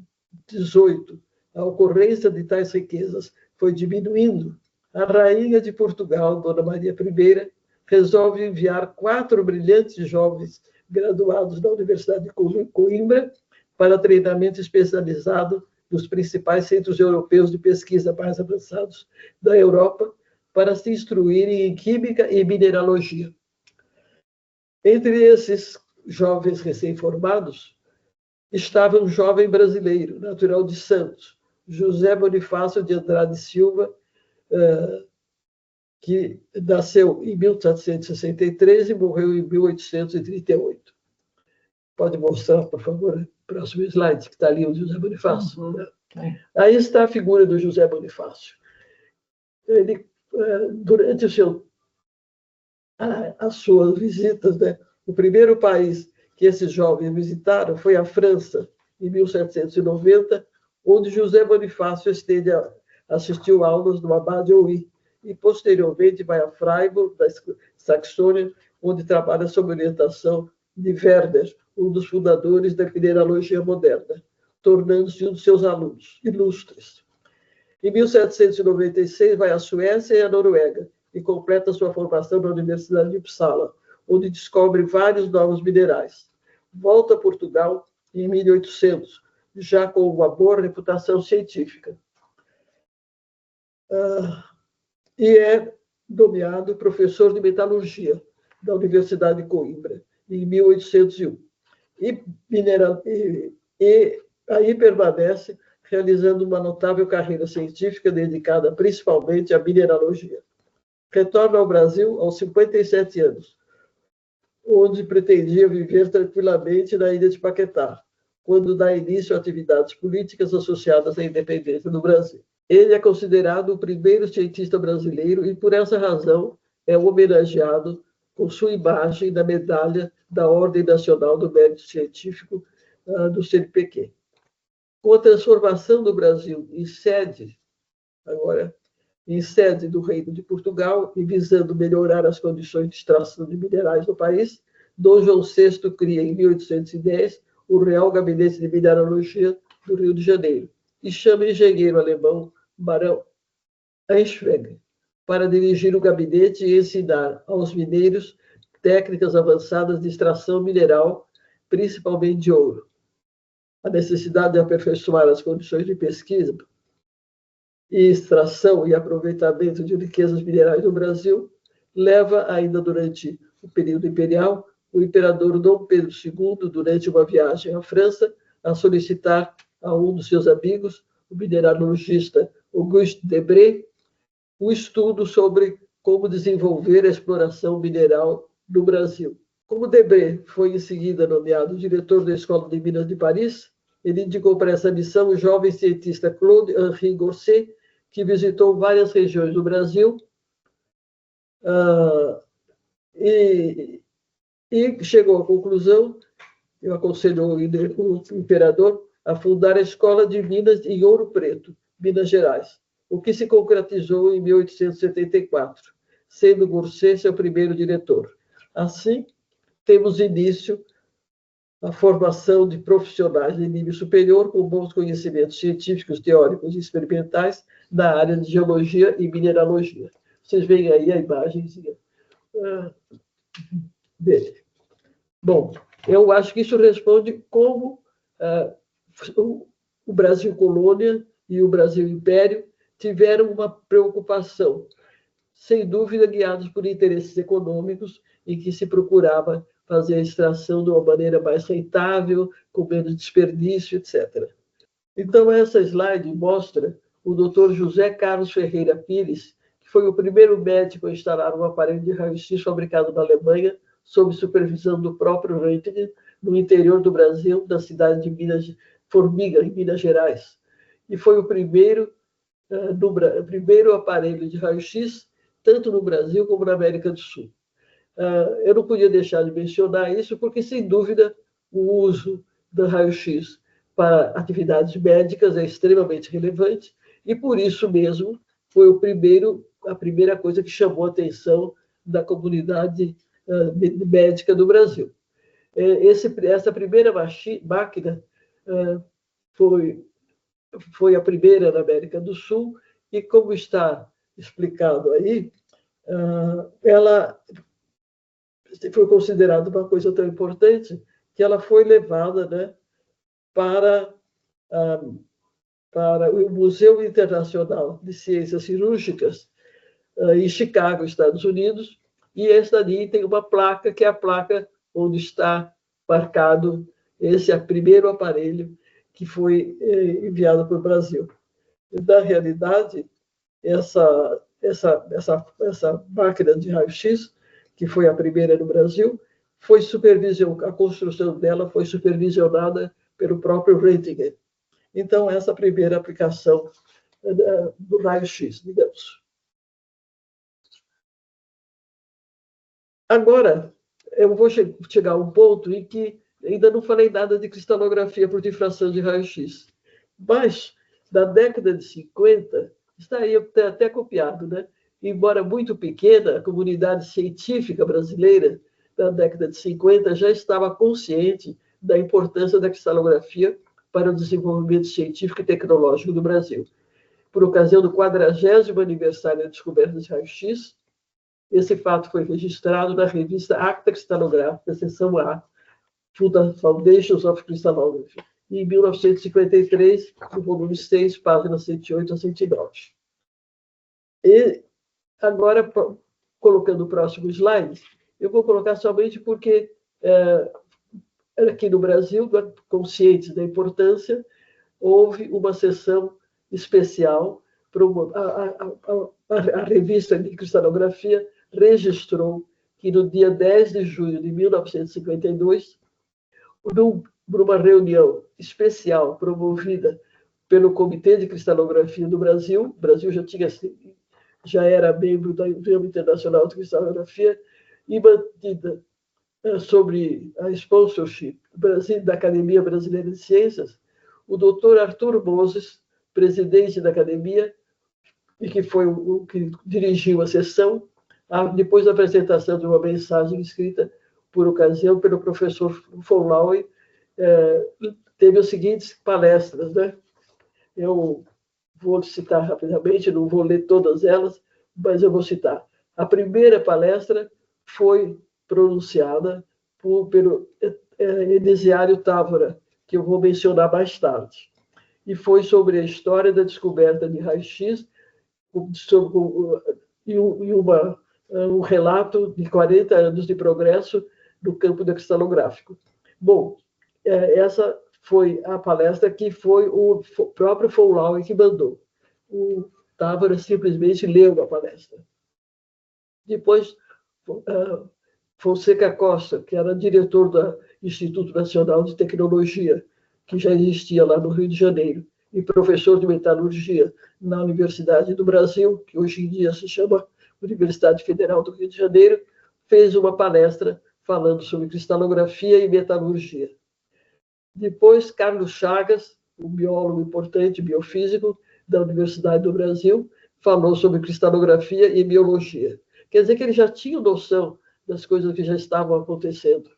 XVIII, a ocorrência de tais riquezas foi diminuindo, a rainha de Portugal, Dona Maria I, resolve enviar 4 brilhantes jovens graduados da Universidade de Coimbra para treinamento especializado nos principais centros europeus de pesquisa mais avançados da Europa, para se instruírem em química e mineralogia. Entre esses jovens recém-formados, estava um jovem brasileiro, natural de Santos, José Bonifácio de Andrade Silva, que nasceu em 1763 e morreu em 1838. Pode mostrar, por favor, o próximo slide, que está ali o José Bonifácio. Uhum. Aí está a figura do José Bonifácio. Ele, durante as suas visitas, né, o primeiro país que esses jovens visitaram foi a França, em 1790, onde José Bonifácio assistiu aulas no Abade Ouy, e posteriormente vai a Freiburg, da Saxônia, onde trabalha sob orientação de Werner, um dos fundadores da mineralogia moderna, tornando-se um dos seus alunos ilustres. Em 1796, vai à Suécia e à Noruega e completa sua formação na Universidade de Uppsala, onde descobre vários novos minerais. Volta a Portugal em 1800, já com uma boa reputação científica. E é nomeado professor de metalurgia da Universidade de Coimbra, em 1801. E aí permanece, realizando uma notável carreira científica dedicada principalmente à mineralogia. Retorna ao Brasil aos 57 anos, onde pretendia viver tranquilamente na ilha de Paquetá, quando dá início a atividades políticas associadas à independência do Brasil. Ele é considerado o primeiro cientista brasileiro e, por essa razão, é homenageado com sua imagem na medalha da Ordem Nacional do Mérito Científico do CNPq. Com a transformação do Brasil em sede do Reino de Portugal e visando melhorar as condições de extração de minerais no país, Dom João VI cria, em 1810, o Real Gabinete de Mineralogia do Rio de Janeiro e chama o engenheiro alemão Barão Einschweg para dirigir o gabinete e ensinar aos mineiros técnicas avançadas de extração mineral, principalmente de ouro. A necessidade de aperfeiçoar as condições de pesquisa e extração e aproveitamento de riquezas minerais no Brasil leva, ainda durante o período imperial, o imperador Dom Pedro II, durante uma viagem à França, a solicitar a um dos seus amigos, o mineralogista Auguste Debré, um estudo sobre como desenvolver a exploração mineral no Brasil. Como Debré foi em seguida nomeado diretor da Escola de Minas de Paris, ele indicou para essa missão o jovem cientista Claude-Henri Gosset, que visitou várias regiões do Brasil e chegou à conclusão, eu aconselho o imperador, a fundar a Escola de Minas em Ouro Preto, Minas Gerais, o que se concretizou em 1874, sendo Gosset seu primeiro diretor. Assim, temos início a formação de profissionais de nível superior com bons conhecimentos científicos, teóricos e experimentais na área de geologia e mineralogia. Vocês veem aí a imagenzinha dele. Bom, eu acho que isso responde como o Brasil colônia e o Brasil império tiveram uma preocupação, sem dúvida guiados por interesses econômicos, em que se procurava fazer a extração de uma maneira mais rentável, com menos desperdício, etc. Então, essa slide mostra o Dr. José Carlos Ferreira Pires, que foi o primeiro médico a instalar um aparelho de raio-x fabricado na Alemanha, sob supervisão do próprio Röntgen, no interior do Brasil, na cidade de Formiga, em Minas Gerais. E foi o primeiro aparelho de raio-x, tanto no Brasil como na América do Sul. Eu não podia deixar de mencionar isso, porque, sem dúvida, o uso do raio-x para atividades médicas é extremamente relevante e, por isso mesmo, foi a primeira coisa que chamou a atenção da comunidade médica do Brasil. Essa primeira máquina foi a primeira na América do Sul e, como está explicado aí, ela foi considerada uma coisa tão importante que ela foi levada, né, para o Museu Internacional de Ciências Cirúrgicas em Chicago, Estados Unidos, e esta ali tem uma placa, que é a placa onde está marcado esse primeiro aparelho que foi enviado para o Brasil. Na realidade, essa máquina de raio-x, que foi a primeira no Brasil, a construção dela foi supervisionada pelo próprio Röntgen. Então, essa é a primeira aplicação do raio-x, digamos. Agora, eu vou chegar a um ponto em que ainda não falei nada de cristalografia por difração de raio-x. Mas, na década de 50, está aí até copiado, né? Embora muito pequena, a comunidade científica brasileira, na década de 50, já estava consciente da importância da cristalografia para o desenvolvimento científico e tecnológico do Brasil. Por ocasião do 40º aniversário da descoberta de raio-x, esse fato foi registrado na revista Acta Cristalográfica, seção A, Foundations of Crystallography, em 1953, no volume 6, páginas 108 a 109. E agora, colocando o próximo slide, eu vou colocar somente porque aqui no Brasil, conscientes da importância, houve uma sessão especial, a revista de cristalografia registrou que no dia 10 de junho de 1952, numa reunião especial promovida pelo Comitê de Cristalografia do Brasil, o Brasil já era membro da União Internacional de Cristalografia, e mantida sobre a sponsorship da Academia Brasileira de Ciências, o doutor Arthur Moses, presidente da academia, e que foi o que dirigiu a sessão, depois da apresentação de uma mensagem escrita por ocasião pelo professor von Laue, teve as seguintes palestras, né? Eu vou citar rapidamente, não vou ler todas elas, mas eu vou citar. A primeira palestra foi pronunciada pelo Elisiário Távora, que eu vou mencionar mais tarde, e foi sobre a história da descoberta de raio-x e um relato de 40 anos de progresso no campo do cristalográfico. Bom, essa foi a palestra que foi o próprio von Laue que mandou. O Távora simplesmente leu a palestra. Depois, Fonseca Costa, que era diretor do Instituto Nacional de Tecnologia, que já existia lá no Rio de Janeiro, e professor de metalurgia na Universidade do Brasil, que hoje em dia se chama Universidade Federal do Rio de Janeiro, fez uma palestra falando sobre cristalografia e metalurgia. Depois, Carlos Chagas, um biólogo importante, biofísico, da Universidade do Brasil, falou sobre cristalografia e biologia. Quer dizer que ele já tinha noção das coisas que já estavam acontecendo.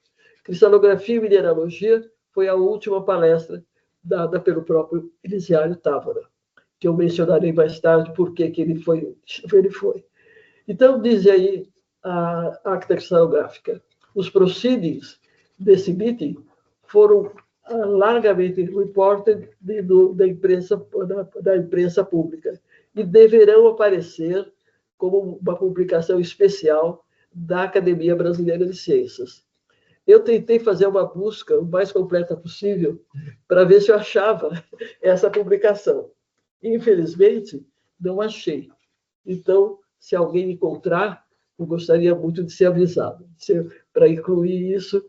Cristalografia e mineralogia foi a última palestra dada pelo próprio Elisiário Távora, que eu mencionarei mais tarde por que ele foi. Então, diz aí a acta cristalográfica. Os proceedings desse meeting foram largamente reported da imprensa pública e deverão aparecer como uma publicação especial da Academia Brasileira de Ciências. Eu tentei fazer uma busca o mais completa possível para ver se eu achava essa publicação. Infelizmente, não achei. Então, se alguém encontrar, eu gostaria muito de ser avisado. Para incluir isso,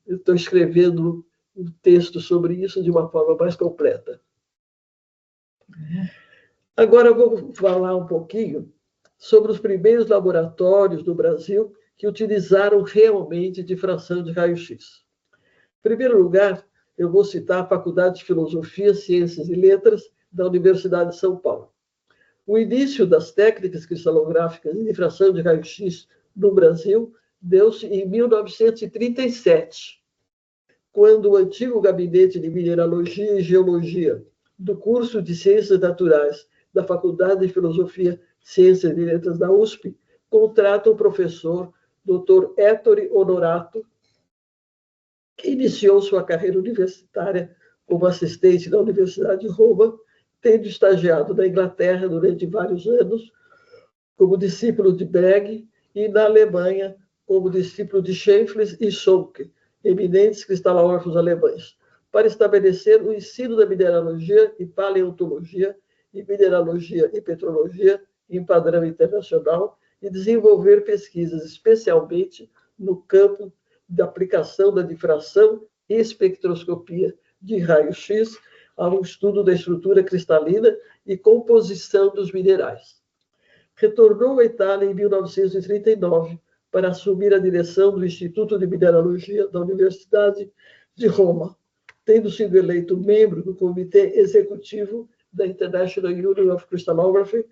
eu estou escrevendo um texto sobre isso de uma forma mais completa. Agora eu vou falar um pouquinho sobre os primeiros laboratórios do Brasil que utilizaram realmente difração de raio-x. Em primeiro lugar, eu vou citar a Faculdade de Filosofia, Ciências e Letras da Universidade de São Paulo. O início das técnicas cristalográficas de difração de raio-x no Brasil deu-se em 1937, quando o antigo gabinete de Mineralogia e Geologia do curso de Ciências Naturais da Faculdade de Filosofia, Ciências e Letras da USP contrata o professor Dr. Ettore Onorato, que iniciou sua carreira universitária como assistente da Universidade de Roma, tendo estagiado na Inglaterra durante vários anos como discípulo de Bragg e na Alemanha como discípulo de Scheffler e Sonke, eminentes cristalógrafos alemães, para estabelecer o ensino da mineralogia e paleontologia e mineralogia e petrologia em padrão internacional e desenvolver pesquisas especialmente no campo da aplicação da difração e espectroscopia de raio-x ao estudo da estrutura cristalina e composição dos minerais. Retornou à Itália em 1939 para assumir a direção do Instituto de Mineralogia da Universidade de Roma, tendo sido eleito membro do Comitê Executivo da International Union of Crystallography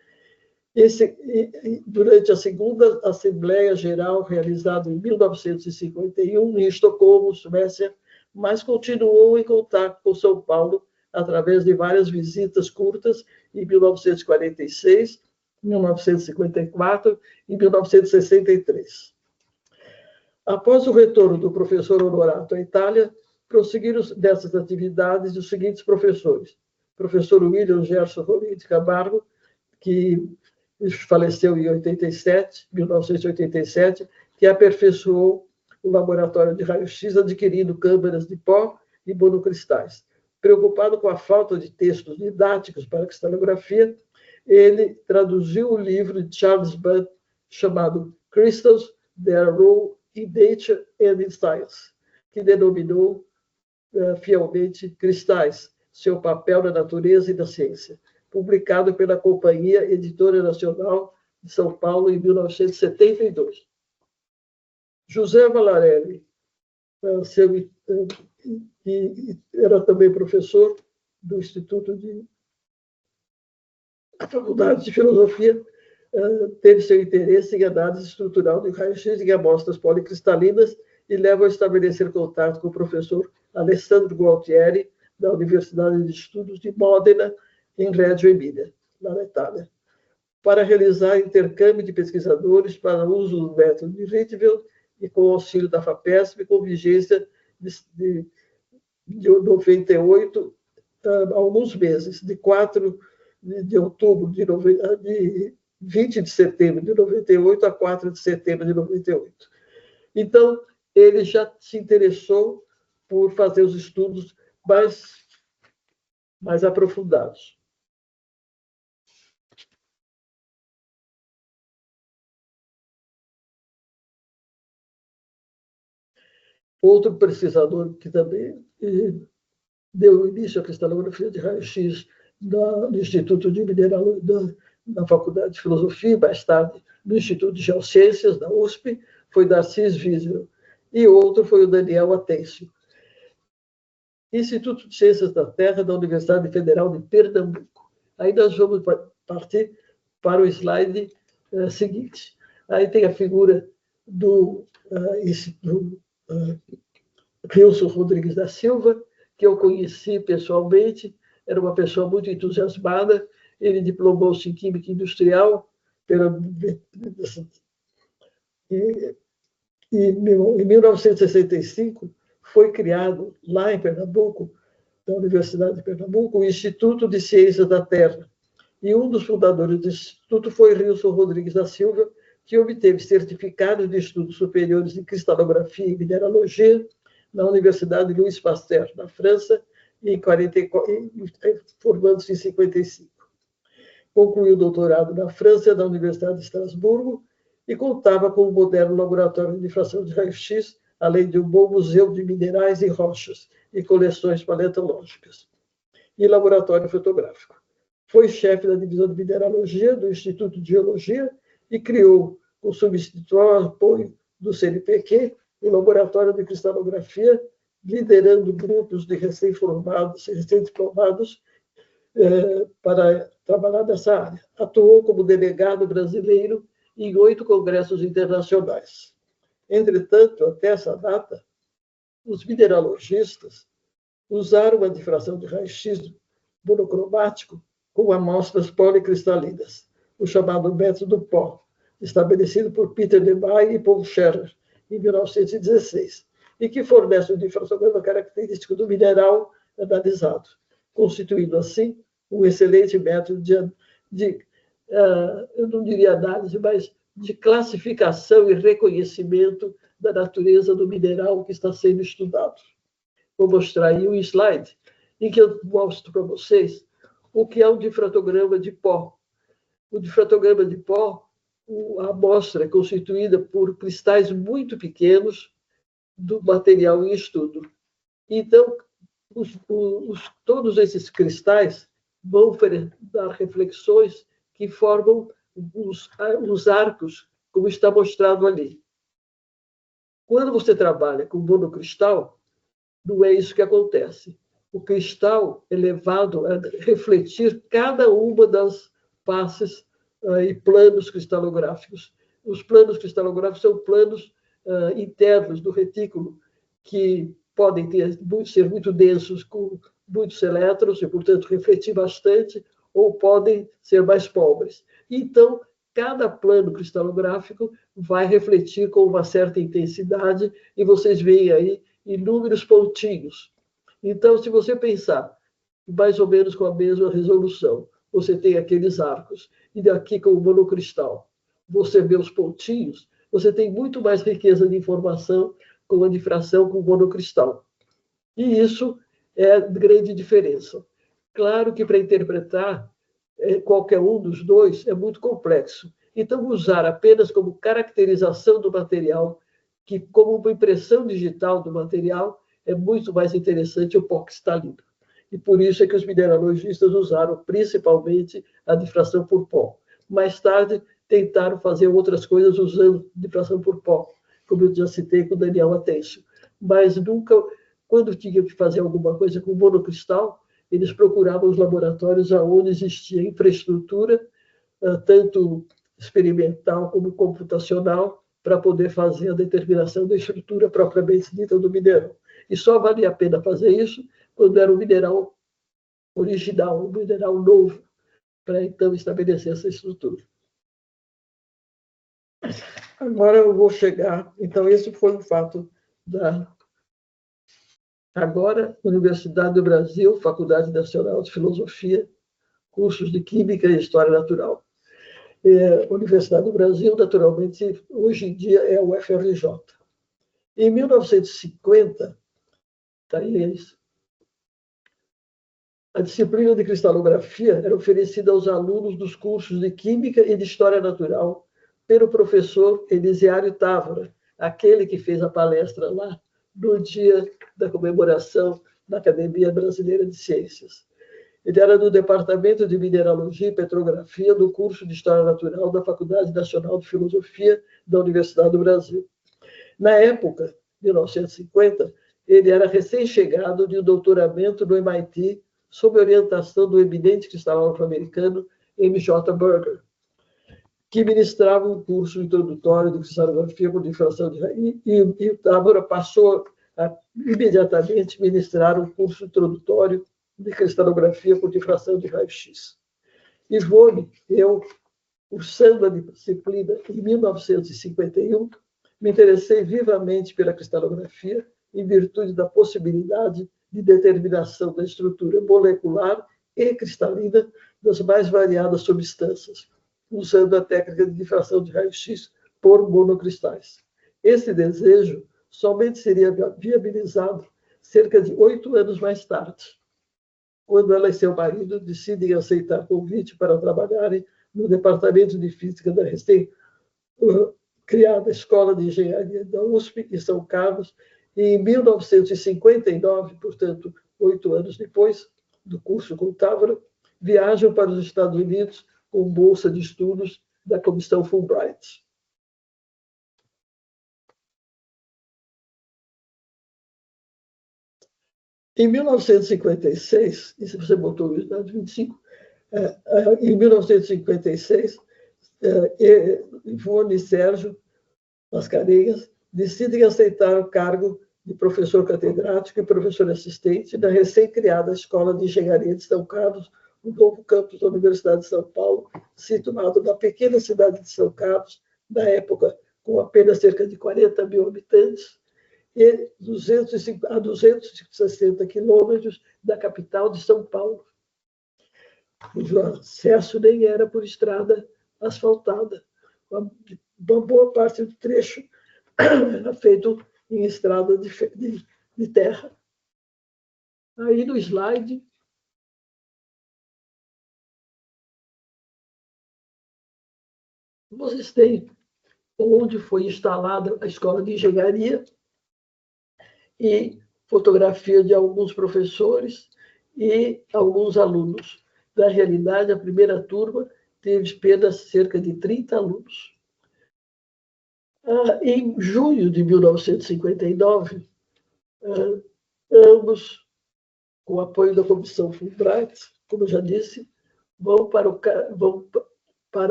durante a segunda Assembleia Geral realizada em 1951 em Estocolmo, Suécia, mas continuou em contato com São Paulo através de várias visitas curtas em 1946, 1954 e 1963. Após o retorno do professor Onorato à Itália, prosseguiram dessas atividades os seguintes professores. Professor William Gerson Rolim de Camargo, que faleceu em 1987, que aperfeiçoou o laboratório de raio-x, adquirindo câmeras de pó e monocristais. Preocupado com a falta de textos didáticos para a cristalografia, ele traduziu o livro de Charles Budd chamado Crystals, Their Role in Nature and in Science, que denominou fielmente Cristais, seu papel na natureza e na ciência, publicado pela Companhia Editora Nacional de São Paulo em 1972. José Valarelli, que era também professor do Instituto da Faculdade de Filosofia, teve seu interesse em análise estrutural de raio-x em amostras policristalinas e leva a estabelecer contato com o professor Alessandro Gualtieri, da Universidade de Estudos de Modena, em Reggio Emília, lá na Itália, para realizar intercâmbio de pesquisadores para uso do método de Rietveld e com o auxílio da FAPESP, com vigência de 98 alguns meses, de 4 de outubro de 20 de setembro de 98 a 4 de setembro de 98. Então, ele já se interessou por fazer os estudos mais aprofundados. Outro pesquisador que também deu início à cristalografia de raio-x no Instituto de Mineralogia na Faculdade de Filosofia, mais tarde no Instituto de Geociências, da USP, foi Darcis Wiesel, e outro foi o Daniel Atencio. Instituto de Ciências da Terra da Universidade Federal de Pernambuco. Aí nós vamos partir para o slide seguinte. Aí tem a figura do Rilson Rodrigues da Silva, que eu conheci pessoalmente, era uma pessoa muito entusiasmada, ele diplomou-se em Química Industrial em 1965 foi criado lá em Pernambuco, da Universidade de Pernambuco, o Instituto de Ciências da Terra. E um dos fundadores do Instituto foi Rilson Rodrigues da Silva, que obteve certificado de estudos superiores em cristalografia e mineralogia na Universidade Louis Pasteur, na França, formando-se em 55. Concluiu o doutorado na França, na Universidade de Estrasburgo, e contava com um moderno laboratório de difração de raio-x, além de um bom museu de minerais e rochas e coleções paleontológicas, e laboratório fotográfico. Foi chefe da divisão de mineralogia do Instituto de Geologia e criou, com substituto ao apoio do CNPq, o Laboratório de Cristalografia liderando grupos de recém-formados e recém-diplomados para trabalhar nessa área. Atuou como delegado brasileiro em 8 congressos internacionais. Entretanto, até essa data, os mineralogistas usaram a difração de raio-x monocromático com amostras policristalinas, o chamado método PO, estabelecido por Peter Debye e Paul Scherrer, em 1916, e que fornece o difracograma característico do mineral analisado, constituindo, assim, um excelente método eu não diria análise, mas de classificação e reconhecimento da natureza do mineral que está sendo estudado. Vou mostrar aí um slide em que eu mostro para vocês o que é um difratograma de pó. O difratograma de pó, a amostra é constituída por cristais muito pequenos do material em estudo. Então, todos esses cristais vão dar reflexões que formam os arcos, como está mostrado ali. Quando você trabalha com monocristal, não é isso que acontece. O cristal é levado a refletir cada uma das faces e planos cristalográficos. Os planos cristalográficos são planos internos do retículo, que podem ser muito densos, com muitos elétrons, e, portanto, refletir bastante, ou podem ser mais pobres. Então, cada plano cristalográfico vai refletir com uma certa intensidade, e vocês veem aí inúmeros pontinhos. Então, se você pensar mais ou menos com a mesma resolução, você tem aqueles arcos, e daqui com o monocristal, você vê os pontinhos, você tem muito mais riqueza de informação com a difração com o monocristal. E isso é a grande diferença. Claro que para interpretar qualquer um dos dois é muito complexo. Então, usar apenas como caracterização do material, que como uma impressão digital do material, é muito mais interessante o pó cristalino. E por isso é que os mineralogistas usaram principalmente a difração por pó. Mais tarde, tentaram fazer outras coisas usando difração por pó, como eu já citei com o Daniel Atencio. Mas nunca, quando tinha que fazer alguma coisa com monocristal, eles procuravam os laboratórios onde existia infraestrutura, tanto experimental como computacional, para poder fazer a determinação da estrutura propriamente dita do mineral. E só valia a pena fazer isso quando era um mineral original, um mineral novo, para então estabelecer essa estrutura. Agora eu vou chegar. Então, esse foi o fato da. Agora, Universidade do Brasil, Faculdade Nacional de Filosofia, cursos de Química e História Natural. Universidade do Brasil, naturalmente, hoje em dia é o UFRJ. Em 1950, tá aí isso, a disciplina de cristalografia era oferecida aos alunos dos cursos de Química e de História Natural pelo professor Elisiário Távora, aquele que fez a palestra lá no dia da comemoração da Academia Brasileira de Ciências. Ele era do Departamento de Mineralogia e Petrografia do curso de História Natural da Faculdade Nacional de Filosofia da Universidade do Brasil. Na época, 1950, ele era recém-chegado de um doutoramento no MIT sob orientação do eminente cristalógrafo americano M.J. Berger, que ministrava um curso introdutório de cristalografia por difração de raio, e o Távora passou a imediatamente ministrar um curso introdutório de cristalografia por difração de raio-x. Ivone, eu, cursando a disciplina em 1951, me interessei vivamente pela cristalografia em virtude da possibilidade de determinação da estrutura molecular e cristalina das mais variadas substâncias, usando a técnica de difração de raio-x por monocristais. Esse desejo somente seria viabilizado cerca de 8 anos mais tarde, quando ela e seu marido decidem aceitar convite para trabalharem no Departamento de Física da recém-criada Escola de Engenharia da USP, em São Carlos, e em 1959, portanto, 8 anos depois do curso com Távora, viajam para os Estados Unidos com bolsa de estudos da Comissão Fulbright. Em 1956, e se você botou o dado 25, em 1956, Ivone e Sérgio Mascarenhas decidem aceitar o cargo de professor catedrático e professor assistente da recém-criada Escola de Engenharia de São Carlos, no novo campus da Universidade de São Paulo, situado na pequena cidade de São Carlos, na época com apenas cerca de 40 mil habitantes, e a 260 quilômetros da capital de São Paulo, cujo acesso nem era por estrada asfaltada. Uma boa parte do trecho era feito em estrada de terra. Aí no slide, vocês têm onde foi instalada a escola de engenharia e fotografia de alguns professores e alguns alunos. Na realidade, a primeira turma teve apenas cerca de 30 alunos. Em junho de 1959, ambos, com o apoio da Comissão Fulbright, como eu já disse, vão para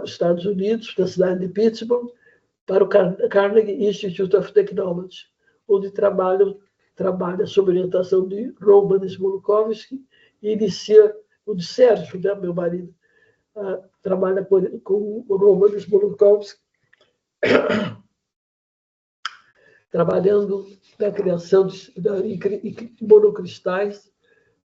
os Estados Unidos, na cidade de Pittsburgh, para o Carnegie Institute of Technology, onde trabalha sob orientação de Roman Smoluchowski e inicia o de Sérgio, né, meu marido, trabalha com o Roman Smoluchowski, trabalhando na criação de monocristais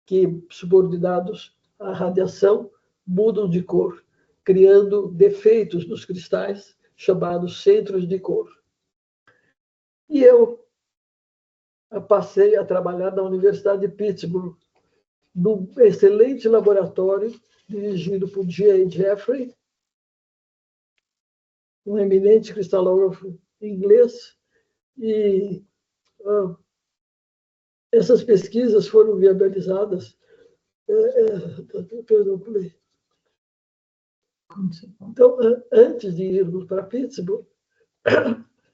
que, subordinados à radiação, mudam de cor, criando defeitos nos cristais, chamados centros de cor. E eu passei a trabalhar na Universidade de Pittsburgh, num excelente laboratório dirigido por G.A. Jeffrey, um eminente cristalógrafo inglês, e essas pesquisas foram viabilizadas. Então, antes de irmos para Pittsburgh,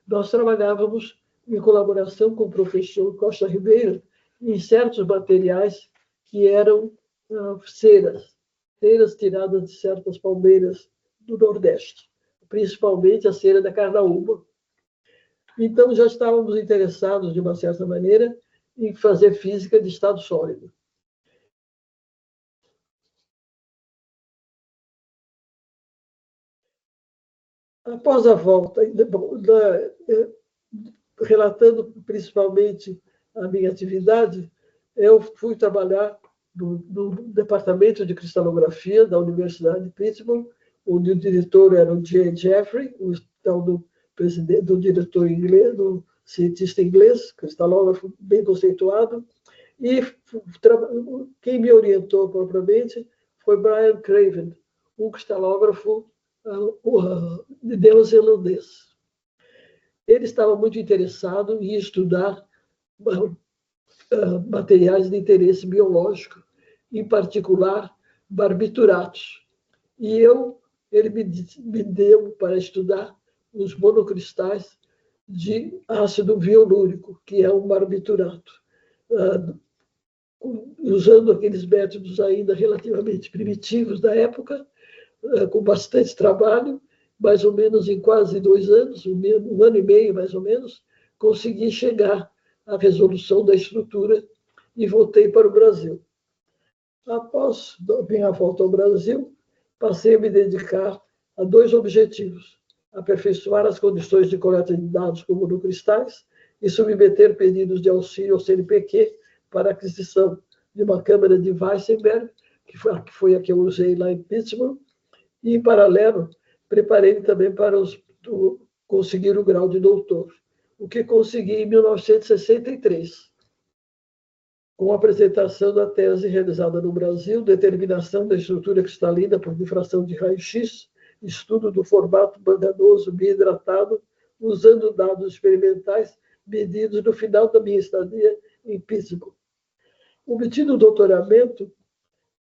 nós trabalhávamos em colaboração com o professor Costa Ribeiro em certos materiais que eram ceras tiradas de certas palmeiras do Nordeste, principalmente a cera da carnaúba. Então, já estávamos interessados, de uma certa maneira, em fazer física de estado sólido. Após a volta, relatando principalmente a minha atividade, eu fui trabalhar no departamento de cristalografia da Universidade de Pittsburgh, onde o diretor era o J. Jeffrey, o tal do diretor inglês, do cientista inglês, cristalógrafo bem conceituado, e quem me orientou propriamente foi Brian Craven, um cristalógrafo neozelandês. Ele estava muito interessado em estudar materiais de interesse biológico, em particular barbituratos. E ele me deu para estudar os monocristais de ácido violúrico, que é um barbiturato, usando aqueles métodos ainda relativamente primitivos da época, com bastante trabalho, mais ou menos em quase 2 anos, um ano e meio mais ou menos, consegui chegar à resolução da estrutura e voltei para o Brasil. Após minha volta ao Brasil, passei a me dedicar a 2 objetivos: aperfeiçoar as condições de coleta de dados com monocristais e submeter pedidos de auxílio ao CNPq para aquisição de uma câmara de Weissenberg, que foi a que eu usei lá em Pittsburgh, e, em paralelo, preparei também para conseguir o grau de doutor, o que consegui em 1963, com a apresentação da tese realizada no Brasil, determinação da estrutura cristalina por difração de raio-x, estudo do formato manganoso bihidratado, usando dados experimentais medidos no final da minha estadia em Pittsburgh. Obtido o doutoramento,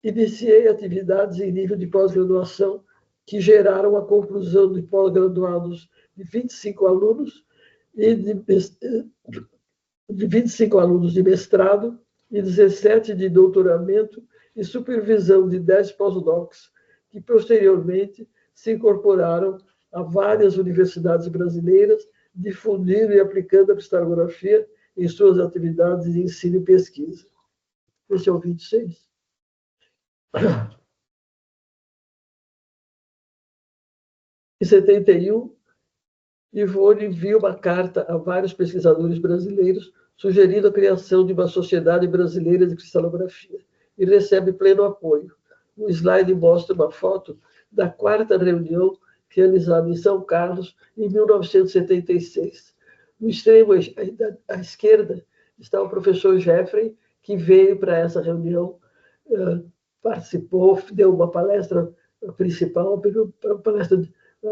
iniciei atividades em nível de pós-graduação que geraram a conclusão de pós-graduados de 25 alunos e de 25 alunos de mestrado e 17 de doutoramento e supervisão de 10 pós-docs, que posteriormente se incorporaram a várias universidades brasileiras, difundindo e aplicando a cristalografia em suas atividades de ensino e pesquisa. Esse é o 26. Em 71, Ivone envia uma carta a vários pesquisadores brasileiros sugerindo a criação de uma sociedade brasileira de cristalografia e recebe pleno apoio. O slide mostra uma foto da quarta reunião realizada em São Carlos em 1976. No extremo à esquerda está o professor Jeffrey, que veio para essa reunião, participou, deu uma palestra principal, uma palestra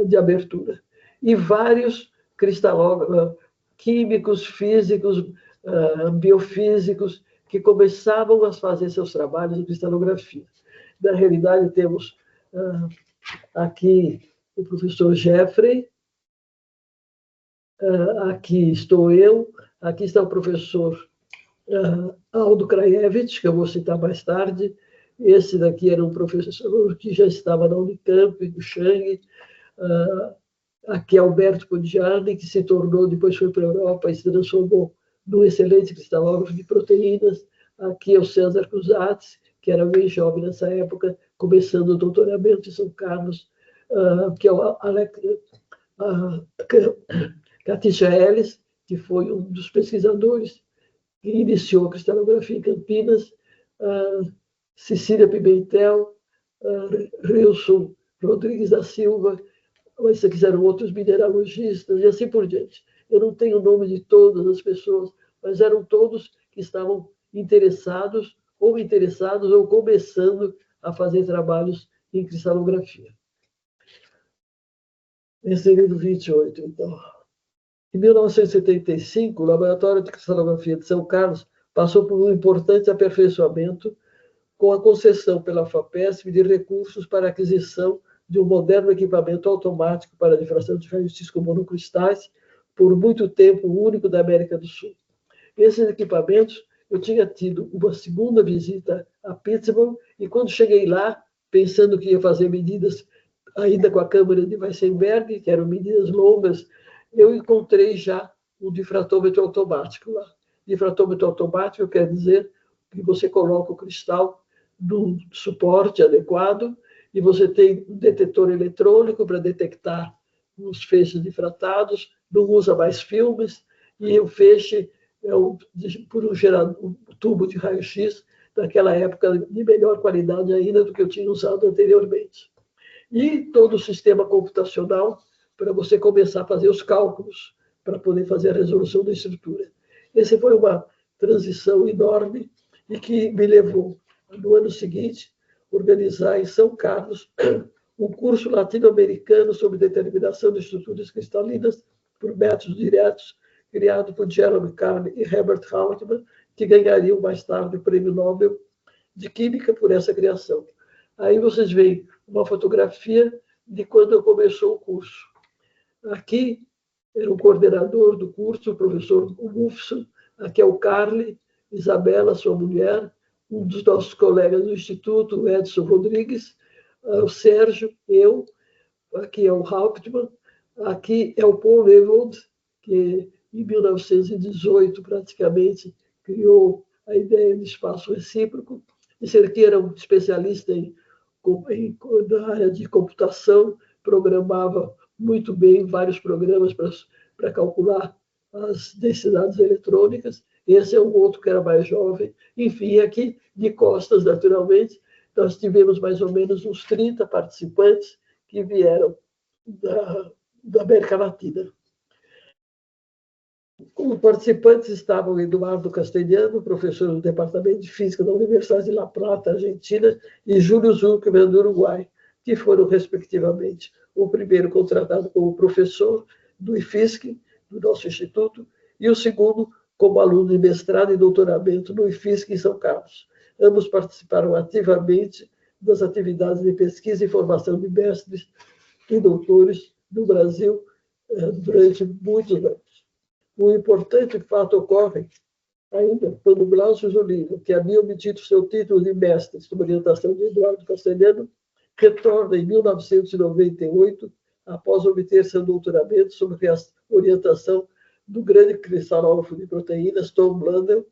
de abertura. E vários cristalógrafos, químicos, físicos, biofísicos, que começavam a fazer seus trabalhos em cristalografia. Na realidade, temos aqui o professor Jeffrey, aqui estou eu, aqui está o professor Aldo Krajewicz, que eu vou citar mais tarde. Esse daqui era um professor que já estava na Unicamp, do Chang. Aqui é Alberto Poggiani, que se tornou, depois foi para a Europa e se transformou num excelente cristalógrafo de proteínas. Aqui é o César Cusatz, que era bem jovem nessa época, começando o doutoramento em São Carlos, que é o Katisha Ellis, que foi um dos pesquisadores que iniciou a cristalografia em Campinas, Cecília Pimentel, Rilson Rodrigues da Silva, mas aqui eram outros mineralogistas e assim por diante. Eu não tenho o nome de todas as pessoas, mas eram todos que estavam interessados ou começando a fazer trabalhos em cristalografia. Esse é o 28, então. Em 1975, o Laboratório de Cristalografia de São Carlos passou por um importante aperfeiçoamento com a concessão pela FAPESP de recursos para a aquisição de um moderno equipamento automático para a difração de raios-x com monocristais, por muito tempo o único da América do Sul. Esses equipamentos, eu tinha tido uma segunda visita a Pittsburgh, e quando cheguei lá, pensando que ia fazer medidas ainda com a câmara de Weissenberg, que eram medidas longas, eu encontrei já um difratômetro automático lá. Difratômetro automático quer dizer que você coloca o cristal no suporte adequado e você tem um detetor eletrônico para detectar os feixes difratados, não usa mais filmes, e o feixe é por um tubo de raio-x daquela época de melhor qualidade ainda do que eu tinha usado anteriormente. E todo o sistema computacional para você começar a fazer os cálculos, para poder fazer a resolução da estrutura. Essa foi uma transição enorme e que me levou, no ano seguinte, organizar em São Carlos um curso latino-americano sobre determinação de estruturas cristalinas por métodos diretos, criado por Jerome Carney e Herbert Hauptmann, que ganhariam mais tarde o Prêmio Nobel de Química por essa criação. Aí vocês veem uma fotografia de quando começou o curso. Aqui era o coordenador do curso, o professor Ufson, aqui é o Carly, Isabela, sua mulher, um dos nossos colegas do Instituto, o Edson Rodrigues, o Sérgio, eu, aqui é o Hauptmann, aqui é o Paul Levold, que em 1918 praticamente criou a ideia de espaço recíproco. Esse aqui era um especialista na área de computação, programava muito bem vários programas para calcular as densidades eletrônicas. Esse é um outro que era mais jovem. Enfim, aqui de costas, naturalmente, nós tivemos mais ou menos uns 30 participantes que vieram da América Latina. Como participantes estavam Eduardo Castelhano, professor do Departamento de Física da Universidade de La Plata, Argentina, e Júlio Zuckerman, do Uruguai, que foram, respectivamente, o primeiro contratado como professor do IFISC, do nosso instituto, e o segundo como aluno de mestrado e doutoramento no IFISC em São Carlos. Ambos participaram ativamente das atividades de pesquisa e formação de mestres e doutores no Brasil durante muitos anos. Um importante fato ocorre Ainda, quando Glaucio Oliva, que havia obtido seu título de mestre sob orientação de Eduardo Castelhano, retorna em 1998, após obter seu doutoramento sob a orientação do grande cristalógrafo de proteínas, Tom Blundell.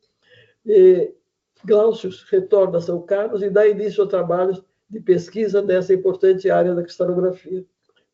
Glaucio retorna a São Carlos e dá início a trabalhos de pesquisa nessa importante área da cristalografia.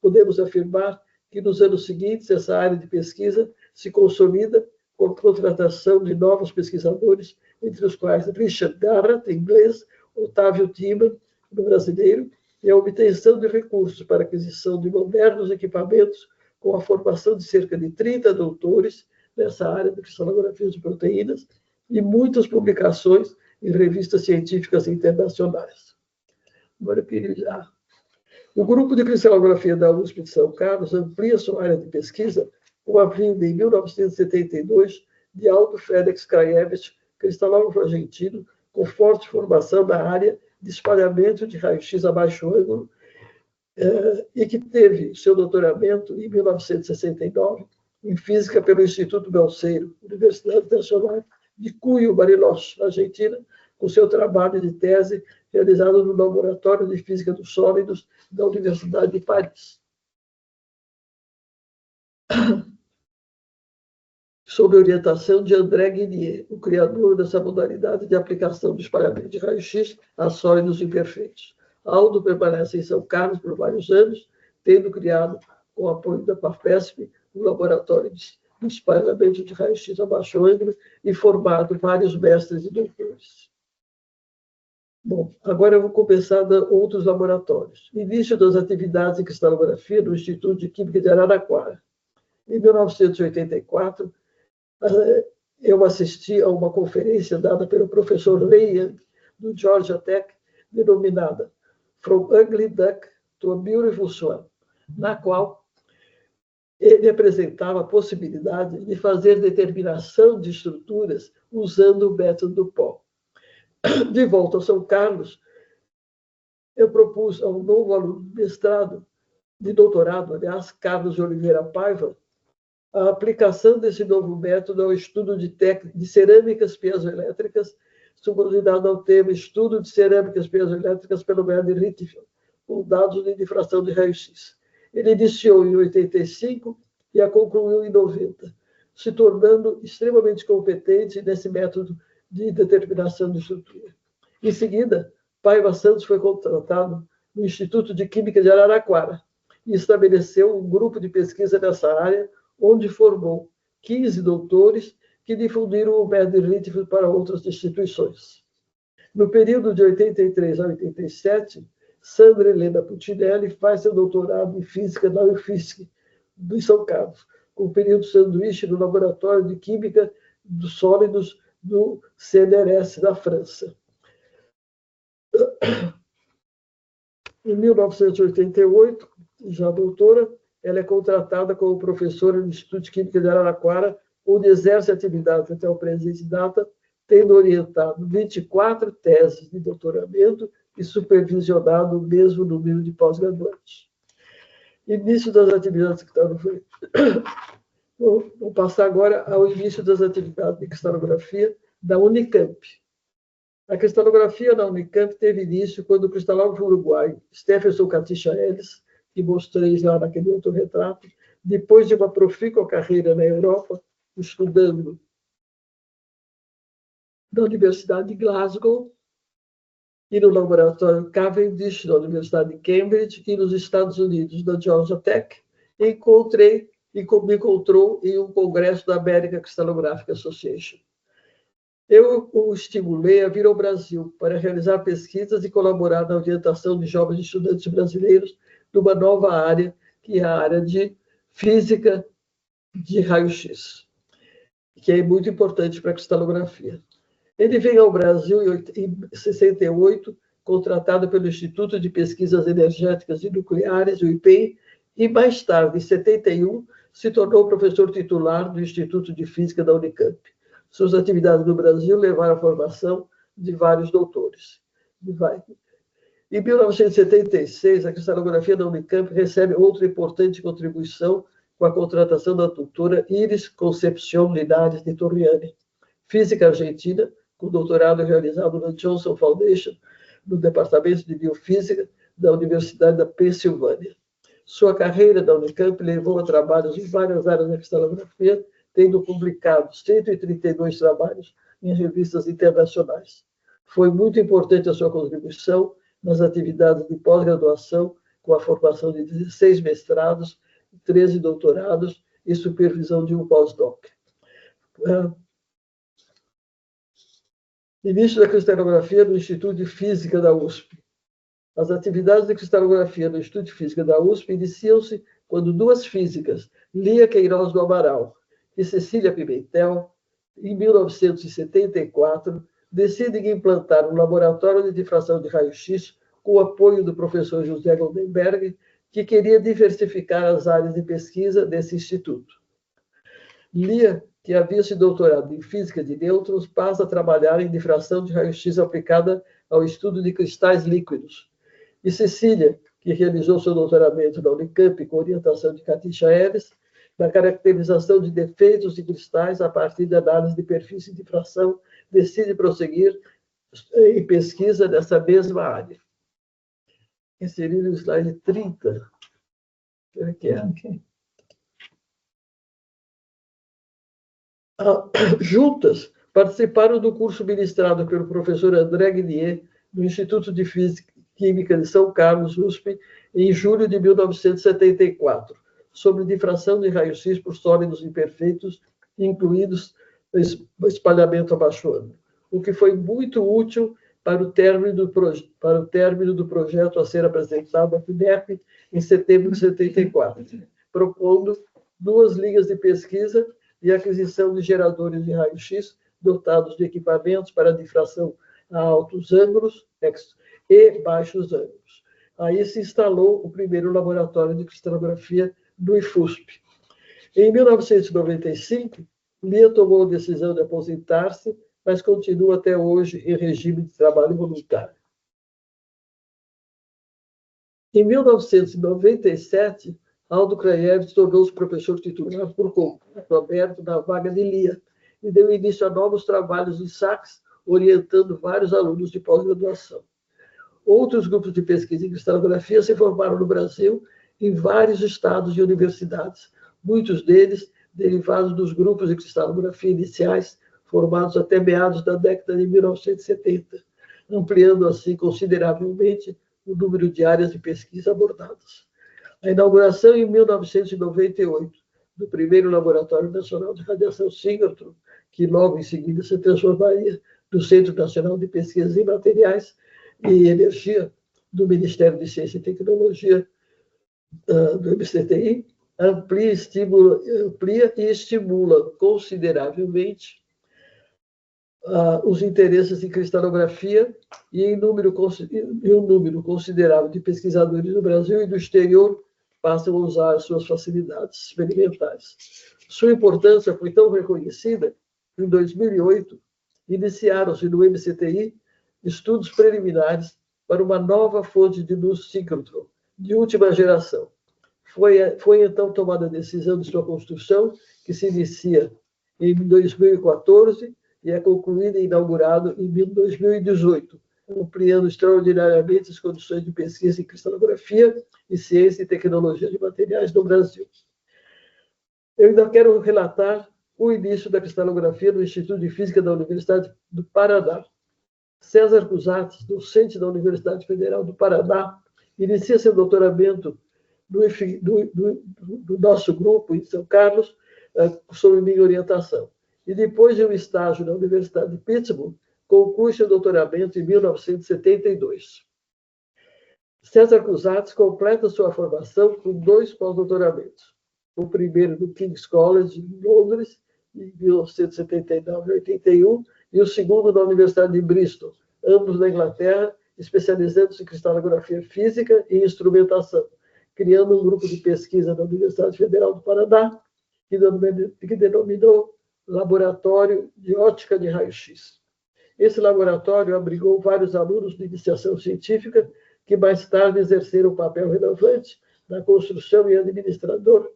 Podemos afirmar que nos anos seguintes essa área de pesquisa se consolida com a contratação de novos pesquisadores, entre os quais Richard Garratt, inglês, Otávio Tiemann, brasileiro, e a obtenção de recursos para a aquisição de modernos equipamentos, com a formação de cerca de 30 doutores nessa área de cristalografia de proteínas e muitas publicações em revistas científicas internacionais. Agora eu queria já. O grupo de cristalografia da USP de São Carlos amplia sua área de pesquisa com a vinda, em 1972, de Aldo Félix Krajewicz, cristalógrafo argentino, com forte formação na área de espalhamento de raio-x a baixo ângulo, e que teve seu doutoramento em 1969 em física pelo Instituto Belceiro, Universidade Nacional de Cuyo, Bariloche, Argentina, com seu trabalho de tese realizado no Laboratório de Física dos Sólidos da Universidade de Paris. Sob orientação de André Guinier, o criador dessa modalidade de aplicação do espalhamento de raio-x a sólidos imperfeitos. Aldo permanece em São Carlos por vários anos, tendo criado, com o apoio da PAFESP, um laboratório de espalhamento de raio-x a baixo ângulo e formado vários mestres e doutores. Bom, agora eu vou começar outros laboratórios. Início das atividades em cristalografia no Instituto de Química de Araraquara. Em 1984, eu assisti a uma conferência dada pelo professor Ray Young, do Georgia Tech, denominada From Ugly Duck to a Beautiful Swan, na qual ele apresentava a possibilidade de fazer determinação de estruturas usando o método do pó. De volta a São Carlos, eu propus a um novo aluno de mestrado, de doutorado, aliás, Carlos de Oliveira Paiva, a aplicação desse novo método ao estudo de cerâmicas piezoelétricas, subordinado ao tema Estudo de Cerâmicas Piezoelétricas pelo método de Richfield, com dados de difração de raio-x. Ele iniciou em 85 e a concluiu em 90, se tornando extremamente competente nesse método de determinação de estrutura. Em seguida, Paiva Santos foi contratado no Instituto de Química de Araraquara e estabeleceu um grupo de pesquisa nessa área, onde formou 15 doutores que difundiram o método Richfield para outras instituições. No período de 83 a 87, Sandra Helena Puccinelli faz seu doutorado em física na UFSC de São Carlos, com o período sanduíche no Laboratório de Química dos Sólidos do CNRS da França. Em 1988, já doutora, ela é contratada como professora no Instituto de Química de Araraquara, onde exerce atividades até o presente data, tendo orientado 24 teses de doutoramento e supervisionado o mesmo número de pós-graduantes. Início das atividades que estão no frente. Vou passar agora ao início das atividades de cristalografia da Unicamp. A cristalografia na Unicamp teve início quando o cristalógrafo uruguaio Stephenson Catixa Ellis, que mostrei lá naquele outro retrato, depois de uma profícua carreira na Europa, estudando na Universidade de Glasgow e no laboratório Cavendish da Universidade de Cambridge e nos Estados Unidos, da Georgia Tech, me encontrou em um congresso da American Crystallographic Association. Eu o estimulei a vir ao Brasil para realizar pesquisas e colaborar na orientação de jovens estudantes brasileiros numa nova área, que é a área de física de raio-x, que é muito importante para a cristalografia. Ele veio ao Brasil em 68, contratado pelo Instituto de Pesquisas Energéticas e Nucleares, o IPEN, e mais tarde, em 71, se tornou professor titular do Instituto de Física da Unicamp. Suas atividades no Brasil levaram à formação de vários doutores. Em 1976, a cristalografia da Unicamp recebe outra importante contribuição com a contratação da doutora Iris Concepción Linares de Torriani, física argentina, com doutorado realizado na Johnson Foundation, no Departamento de Biofísica da Universidade da Pensilvânia. Sua carreira da Unicamp levou a trabalhos em várias áreas da cristalografia, tendo publicado 132 trabalhos em revistas internacionais. Foi muito importante a sua contribuição nas atividades de pós-graduação, com a formação de 16 mestrados, 13 doutorados e supervisão de um pós-doc. Início da cristalografia no Instituto de Física da USP. As atividades de cristalografia no Instituto de Física da USP iniciam-se quando duas físicas, Lia Queiroz do Amaral e Cecília Pimentel, em 1974, decidem implantar um laboratório de difração de raio-x com o apoio do professor José Goldenberg, que queria diversificar as áreas de pesquisa desse instituto. Lia, que havia se doutorado em física de nêutrons, passa a trabalhar em difração de raio-x aplicada ao estudo de cristais líquidos. E Cecília, que realizou seu doutoramento na Unicamp com orientação de Katisha Ellis, na caracterização de defeitos de cristais a partir de análise de perfis de difração, decide prosseguir em pesquisa nessa mesma área. Inserir o slide 30. Juntas, participaram do curso ministrado pelo professor André Guinier, no Instituto de Física e Química de São Carlos, USP, em julho de 1974, sobre difração de raio-x por sólidos imperfeitos, incluídos o espalhamento abaixo-âmbito, o que foi muito útil para o término do projeto a ser apresentado à FINEP em setembro de 74, propondo 2 linhas de pesquisa e aquisição de geradores de raio-x dotados de equipamentos para difração a altos ângulos e baixos ângulos. Aí se instalou o primeiro laboratório de cristalografia do IFUSP. Em 1995, Lia tomou a decisão de aposentar-se, mas continua até hoje em regime de trabalho voluntário. Em 1997, Aldo Kraevitz tornou-se professor titular por contrato aberto na vaga de Lia e deu início a novos trabalhos em SACS, orientando vários alunos de pós-graduação. Outros grupos de pesquisa em cristalografia se formaram no Brasil em vários estados e universidades, muitos deles derivados dos grupos de cristalografia iniciais formados até meados da década de 1970, ampliando assim consideravelmente o número de áreas de pesquisa abordadas. A inauguração em 1998 do primeiro Laboratório Nacional de Radiação Síncrotron, que logo em seguida se transformaria no Centro Nacional de Pesquisas em Materiais e Energia do Ministério de Ciência e Tecnologia, do MCTI, amplia e estimula consideravelmente os interesses em cristalografia e um número considerável de pesquisadores no Brasil e do exterior passam a usar suas facilidades experimentais. Sua importância foi tão reconhecida que, em 2008, iniciaram-se no MCTI estudos preliminares para uma nova fonte de luz síncrotron, de última geração. Foi então tomada a decisão de sua construção, que se inicia em 2014 e é concluída e inaugurado em 2018, ampliando extraordinariamente as condições de pesquisa em cristalografia e ciência e tecnologia de materiais no Brasil. Eu ainda quero relatar o início da cristalografia no Instituto de Física da Universidade do Paraná. César Cusatz, docente da Universidade Federal do Paraná, inicia seu doutoramento do nosso grupo em São Carlos, sob minha orientação. E depois de um estágio na Universidade de Pittsburgh, conclui seu doutoramento em 1972. César Cusatz completa sua formação com 2 pós-doutoramentos. O primeiro no King's College, em Londres, em 1979 e 81, e o segundo na Universidade de Bristol, ambos na Inglaterra, especializando-se em cristalografia física e instrumentação, criando um grupo de pesquisa na Universidade Federal do Paraná, que denominou Laboratório de Ótica de Raio-X. Esse laboratório abrigou vários alunos de iniciação científica que mais tarde exerceram um papel relevante na construção e administração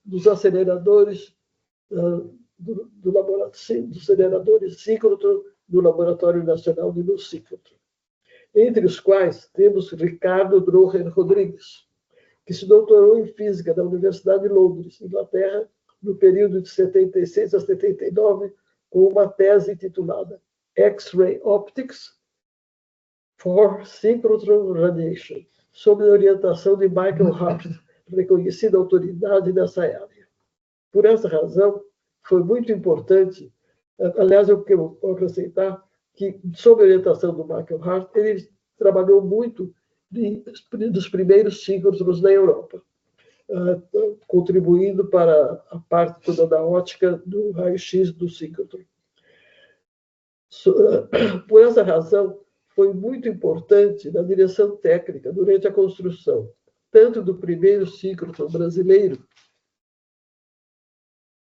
dos aceleradores dos aceleradores síncrotron do Laboratório Nacional de Luz Síncrotron, entre os quais temos Ricardo Droher Rodrigues, que se doutorou em Física da Universidade de Londres, Inglaterra, no período de 76 a 79, com uma tese intitulada X-ray Optics for Synchrotron Radiation, sob a orientação de Michael Hart, reconhecida autoridade nessa área. Por essa razão, foi muito importante, aliás, eu quero acrescentar que, sob a orientação do Michael Hart, ele trabalhou muito dos primeiros síncrotrons na Europa, contribuindo para a parte toda da ótica do raio-x do síncrotron. Por essa razão, foi muito importante na direção técnica durante a construção, tanto do primeiro síncrotron brasileiro,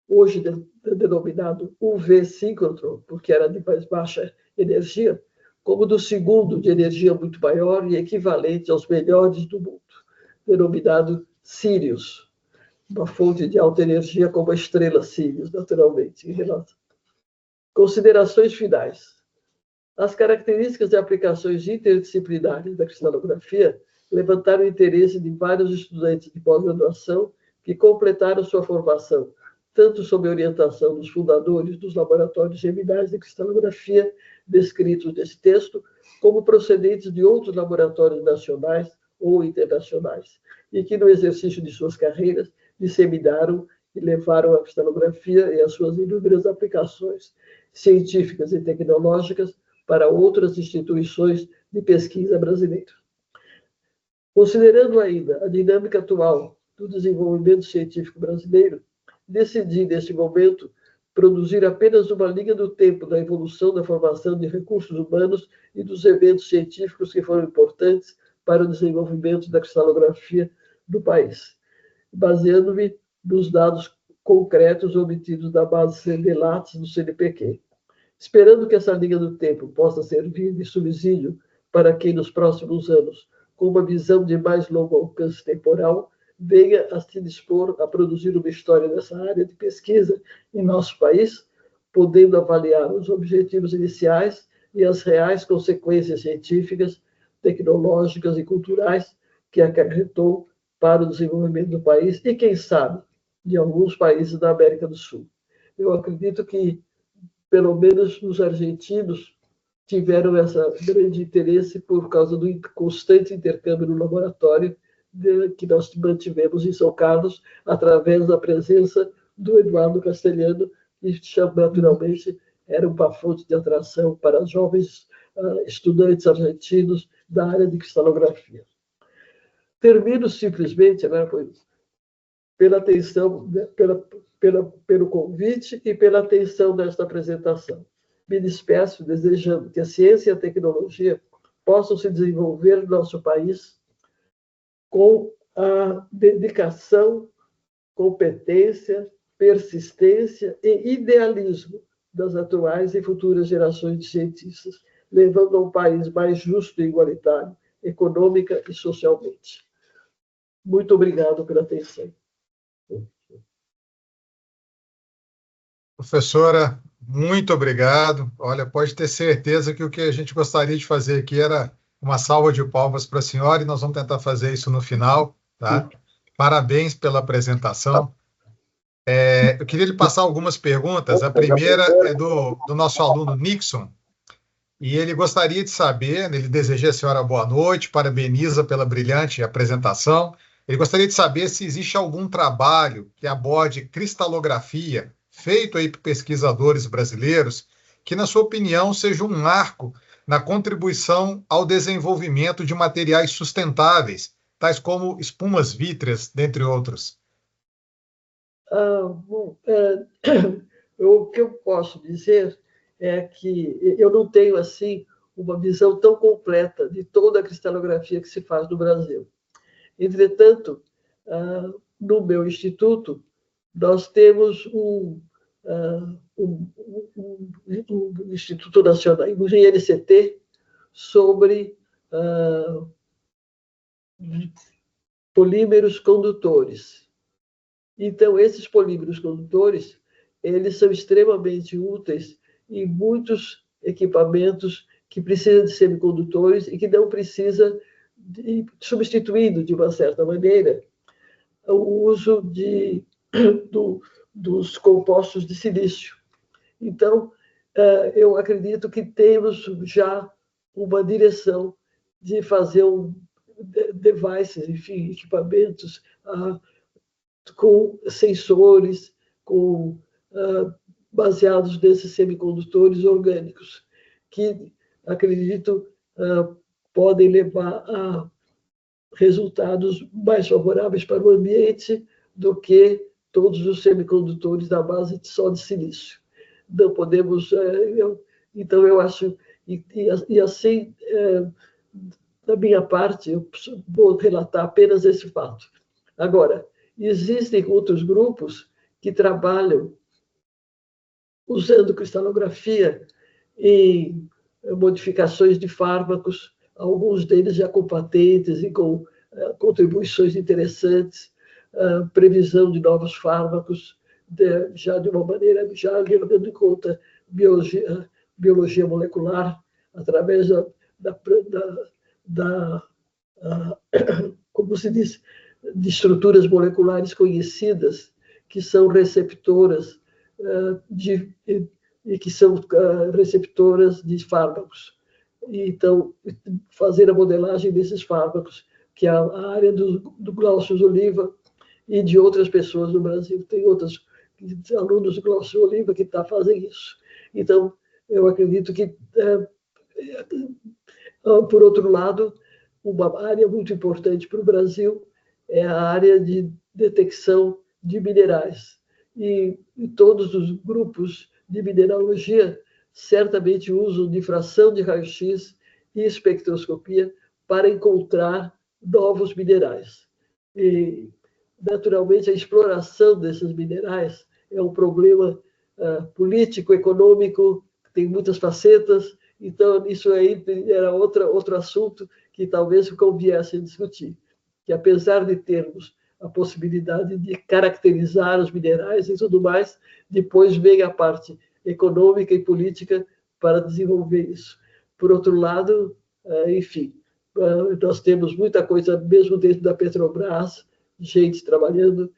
hoje denominado UV-síncrotron, porque era de mais baixa energia, como do segundo, de energia muito maior e equivalente aos melhores do mundo, denominado Sirius, uma fonte de alta energia como a estrela Sirius, naturalmente. Considerações finais. As características e aplicações interdisciplinares da cristalografia levantaram o interesse de vários estudantes de pós-graduação que completaram sua formação, tanto sob a orientação dos fundadores dos laboratórios geminais de cristalografia descritos nesse texto, como procedentes de outros laboratórios nacionais ou internacionais, e que, no exercício de suas carreiras, disseminaram e levaram a cristalografia e as suas inúmeras aplicações científicas e tecnológicas para outras instituições de pesquisa brasileiras. Considerando ainda a dinâmica atual do desenvolvimento científico brasileiro, decidi, neste momento, produzir apenas uma linha do tempo da evolução da formação de recursos humanos e dos eventos científicos que foram importantes para o desenvolvimento da cristalografia do país, baseando-me nos dados concretos obtidos da base CNDLATS do CNPq. Esperando que essa linha do tempo possa servir de subsídio para quem, nos próximos anos, com uma visão de mais longo alcance temporal, venha a se dispor a produzir uma história dessa área de pesquisa em nosso país, podendo avaliar os objetivos iniciais e as reais consequências científicas, tecnológicas e culturais que acarretou para o desenvolvimento do país e, quem sabe, de alguns países da América do Sul. Eu acredito que, pelo menos os argentinos, tiveram esse grande interesse por causa do constante intercâmbio no laboratório que nós mantivemos em São Carlos, através da presença do Eduardo Castelhano, que naturalmente era uma fonte de atração para jovens estudantes argentinos da área de cristalografia. Termino simplesmente pela atenção, pelo convite e pela atenção desta apresentação. Me despeço desejando que a ciência e a tecnologia possam se desenvolver no nosso país com a dedicação, competência, persistência e idealismo das atuais e futuras gerações de cientistas, levando a um país mais justo e igualitário, econômica e socialmente. Muito obrigado pela atenção. Professora, muito obrigado. Olha, pode ter certeza que o que a gente gostaria de fazer aqui era uma salva de palmas para a senhora e nós vamos tentar fazer isso no final, tá? Parabéns pela apresentação. Eu queria lhe passar algumas perguntas. A primeira é do nosso aluno Nixon, e ele gostaria de saber, ele deseja a senhora boa noite, parabeniza pela brilhante apresentação. Ele gostaria de saber se existe algum trabalho que aborde cristalografia, feito aí por pesquisadores brasileiros, que, na sua opinião, seja um marco na contribuição ao desenvolvimento de materiais sustentáveis, tais como espumas vítreas, dentre outros. O que eu posso dizer é que eu não tenho, assim, uma visão tão completa de toda a cristalografia que se faz no Brasil. Entretanto, no meu instituto, nós temos um Instituto Nacional, o INCT, sobre polímeros condutores. Então, esses polímeros condutores, eles são extremamente úteis em muitos equipamentos que precisam de semicondutores e que não precisa, substituindo, de uma certa maneira, o uso dos compostos de silício. Então, eu acredito que temos já uma direção de fazer devices, enfim, equipamentos com sensores, baseados nesses semicondutores orgânicos, que, acredito, podem levar a resultados mais favoráveis para o ambiente do que todos os semicondutores da base só de silício. Não podemos... então, eu acho... E assim, da minha parte, eu vou relatar apenas esse fato. Agora, existem outros grupos que trabalham usando cristalografia em modificações de fármacos, alguns deles já com patentes e com contribuições interessantes, previsão de novos fármacos, já de uma maneira, já levando em conta biologia molecular, através como se diz, de estruturas moleculares conhecidas, que são receptoras e que são receptoras de fármacos. Então, fazer a modelagem desses fármacos, que é a área do Glaucio Oliva e de outras pessoas no Brasil. Tem outros alunos do Glaucio Oliva que fazem isso. Então, eu acredito que, por outro lado, uma área muito importante para o Brasil é a área de detecção de minerais. E todos os grupos de mineralogia certamente usam difração de raio-x e espectroscopia para encontrar novos minerais. E, naturalmente, a exploração desses minerais é um problema político, econômico, que tem muitas facetas. Então, isso aí era outro assunto que talvez conviesse a discutir, que apesar de termos a possibilidade de caracterizar os minerais e tudo mais, depois vem a parte econômica e política para desenvolver isso. Por outro lado, enfim, nós temos muita coisa, mesmo dentro da Petrobras, gente trabalhando,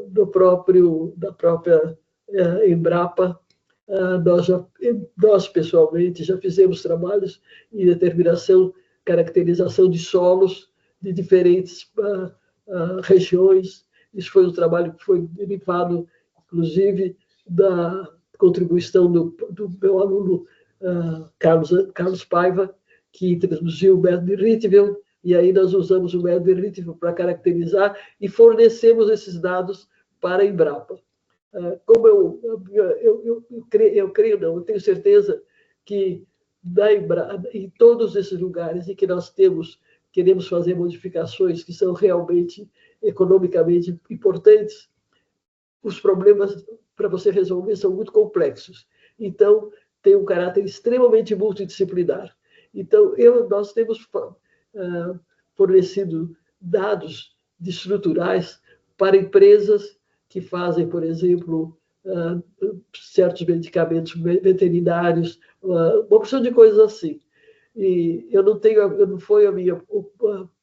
da própria Embrapa. Nós, pessoalmente, já fizemos trabalhos em determinação, caracterização de solos de diferentes regiões. Isso foi um trabalho que foi derivado, inclusive, da contribuição do meu aluno Carlos Paiva, que introduziu o método de Rittveld, e aí nós usamos o método de Rittveld para caracterizar e fornecemos esses dados para a Embrapa. Como eu creio, não, eu tenho certeza que em todos esses lugares em que nós queremos fazer modificações que são realmente economicamente importantes, os problemas para você resolver são muito complexos. Então, tem um caráter extremamente multidisciplinar. Então, nós temos fornecido dados estruturais para empresas que fazem, por exemplo, certos medicamentos veterinários, uma porção de coisas assim. E não foi a minha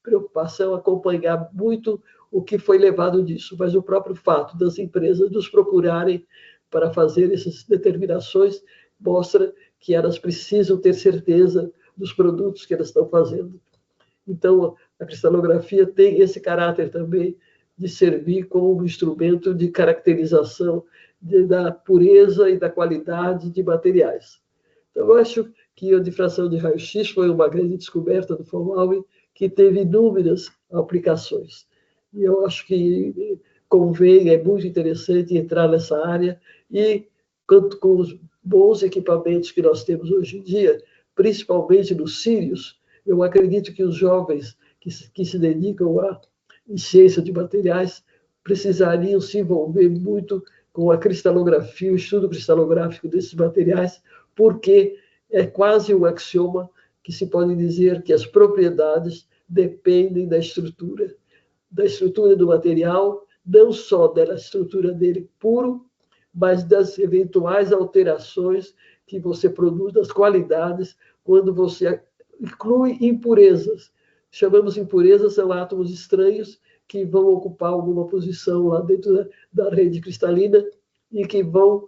preocupação acompanhar muito o que foi levado disso, mas o próprio fato das empresas nos procurarem para fazer essas determinações mostra que elas precisam ter certeza dos produtos que elas estão fazendo. Então, a cristalografia tem esse caráter também de servir como um instrumento de caracterização da pureza e da qualidade de materiais. Então, eu acho que a difração de raio-x foi uma grande descoberta do von Neumann, que teve inúmeras aplicações. E eu acho que convém, é muito interessante entrar nessa área, e com os bons equipamentos que nós temos hoje em dia, principalmente nos Sírios, eu acredito que os jovens que se dedicam em ciência de materiais precisariam se envolver muito com a cristalografia, o estudo cristalográfico desses materiais, porque é quase um axioma que se pode dizer que as propriedades dependem da estrutura do material, não só da estrutura dele puro, mas das eventuais alterações que você produz, das qualidades, quando você inclui impurezas. Chamamos impurezas, são átomos estranhos que vão ocupar alguma posição lá dentro da rede cristalina e que vão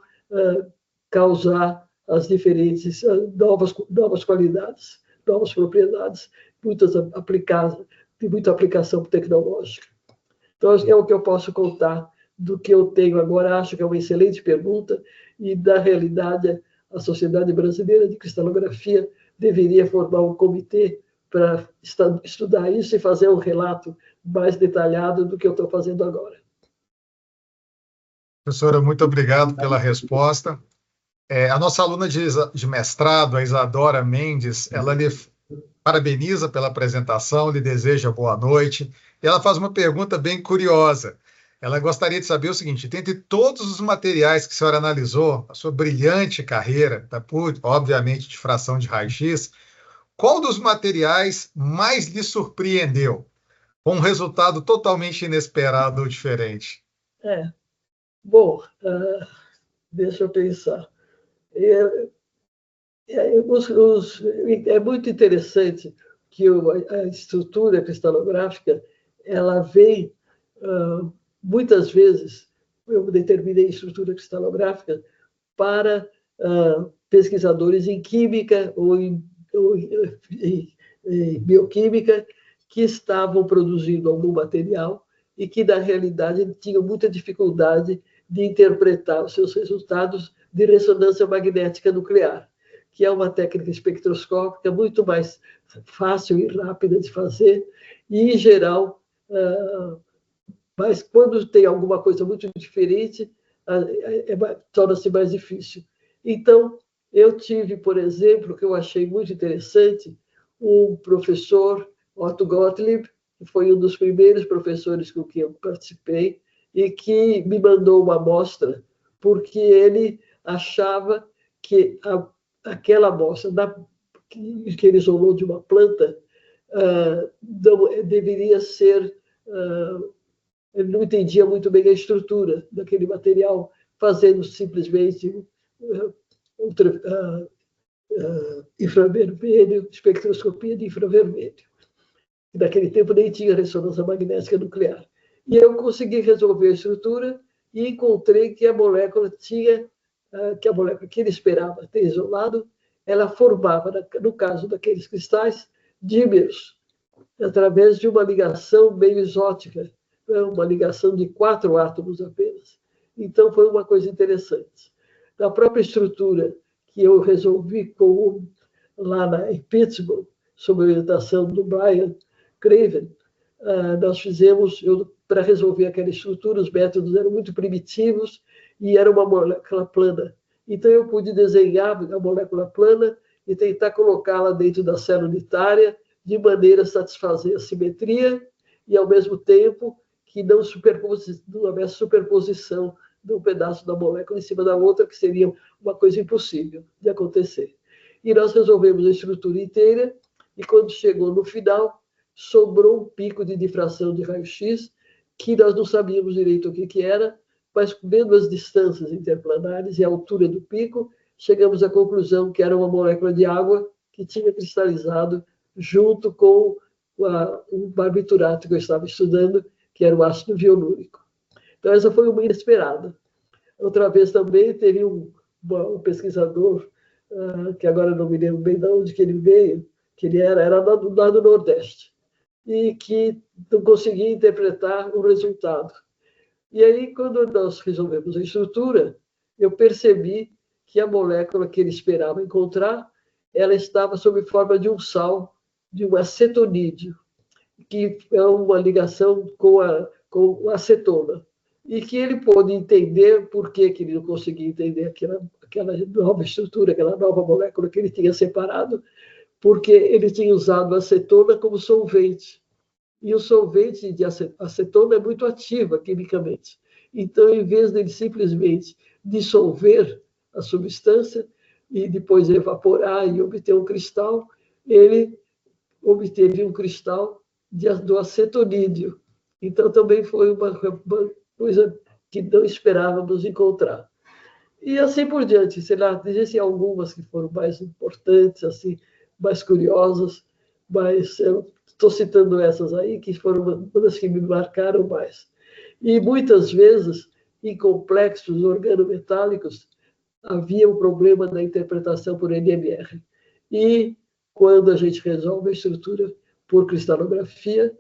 causar as diferentes novas qualidades, novas propriedades, de muita aplicação tecnológica. Então, é o que eu posso contar do que eu tenho agora. Acho que é uma excelente pergunta e, na realidade, a Sociedade Brasileira de Cristalografia deveria formar um comitê para estudar isso e fazer um relato mais detalhado do que eu estou fazendo agora. Professora, muito obrigado pela resposta. A nossa aluna de mestrado, a Isadora Mendes, ela lhe parabeniza pela apresentação, lhe deseja boa noite. E ela faz uma pergunta bem curiosa. Ela gostaria de saber o seguinte: dentre todos os materiais que a senhora analisou, a sua brilhante carreira, obviamente de fração de raio-x, qual dos materiais mais lhe surpreendeu? Com um resultado totalmente inesperado ou diferente? Bom, deixa eu pensar. É muito interessante que a estrutura cristalográfica ela vem, muitas vezes, eu determinei estrutura cristalográfica para pesquisadores em química ou em bioquímica que estavam produzindo algum material e que, na realidade, tinham muita dificuldade de interpretar os seus resultados de ressonância magnética nuclear, que é uma técnica espectroscópica muito mais fácil e rápida de fazer e, em geral, mas quando tem alguma coisa muito diferente, torna-se mais difícil. Então, eu tive, por exemplo, que eu achei muito interessante, um professor, Otto Gottlieb, que foi um dos primeiros professores com quem eu participei, e que me mandou uma amostra, porque ele achava que aquela amostra que ele isolou de uma planta deveria ser... ele não entendia muito bem a estrutura daquele material, fazendo simplesmente infravermelho, espectroscopia de infravermelho. Naquele tempo nem tinha ressonância magnética nuclear. E eu consegui resolver a estrutura e encontrei que a molécula que ele esperava ter isolado, ela formava, no caso daqueles cristais, dímeros, através de uma ligação meio exótica, uma ligação de 4 átomos apenas. Então, foi uma coisa interessante. Na própria estrutura que eu resolvi lá em Pittsburgh, sob a orientação do Brian Craven, nós fizemos, para resolver aquela estrutura, os métodos eram muito primitivos e era uma molécula plana. Então, eu pude desenhar a molécula plana e tentar colocá-la dentro da célula unitária, de maneira a satisfazer a simetria e, ao mesmo tempo, que não houvesse superposição de um pedaço da molécula em cima da outra, que seria uma coisa impossível de acontecer. E nós resolvemos a estrutura inteira, e quando chegou no final, sobrou um pico de difração de raio-x, que nós não sabíamos direito o que era, mas, vendo as distâncias interplanares e a altura do pico, chegamos à conclusão que era uma molécula de água que tinha cristalizado junto com o barbiturato que eu estava estudando, que era o ácido violúrico. Então, essa foi uma inesperada. Outra vez também teve um pesquisador, que agora não me lembro bem de onde que ele veio, que ele era lá do Nordeste, e que não conseguia interpretar o resultado. E aí, quando nós resolvemos a estrutura, eu percebi que a molécula que ele esperava encontrar, ela estava sob forma de um sal, de um acetonídeo, que é uma ligação com acetona. E que ele pôde entender por que ele não conseguia entender aquela nova estrutura, aquela nova molécula que ele tinha separado, porque ele tinha usado a acetona como solvente. E o solvente de acetona é muito ativa quimicamente. Então, em vez dele simplesmente dissolver a substância e depois evaporar e obter um cristal, ele obteve um cristal do acetonídeo. Então, também foi uma coisa que não esperávamos encontrar. E assim por diante. Sei lá, existem algumas que foram mais importantes, assim, mais curiosas, mas eu estou citando essas aí, que foram uma das que me marcaram mais. E muitas vezes, em complexos organometálicos, havia um problema da interpretação por NMR. E quando a gente resolve a estrutura por cristalografia,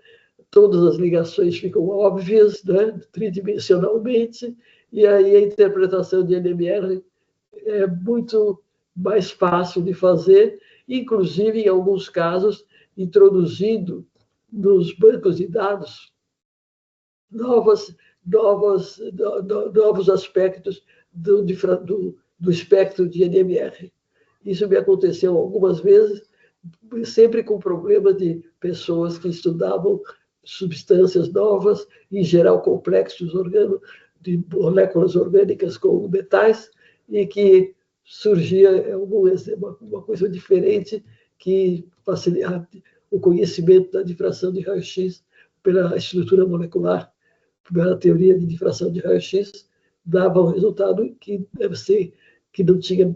todas as ligações ficam óbvias, né, tridimensionalmente, e aí a interpretação de NMR é muito mais fácil de fazer, inclusive, em alguns casos, introduzindo nos bancos de dados novos, novos aspectos do espectro de NMR. Isso me aconteceu algumas vezes, sempre com problema de pessoas que estudavam substâncias novas, em geral complexos de moléculas orgânicas com metais, e que surgia uma coisa diferente que facilitava o conhecimento da difração de raio-x pela estrutura molecular, pela teoria de difração de raio-x, dava um resultado que deve ser que não tinha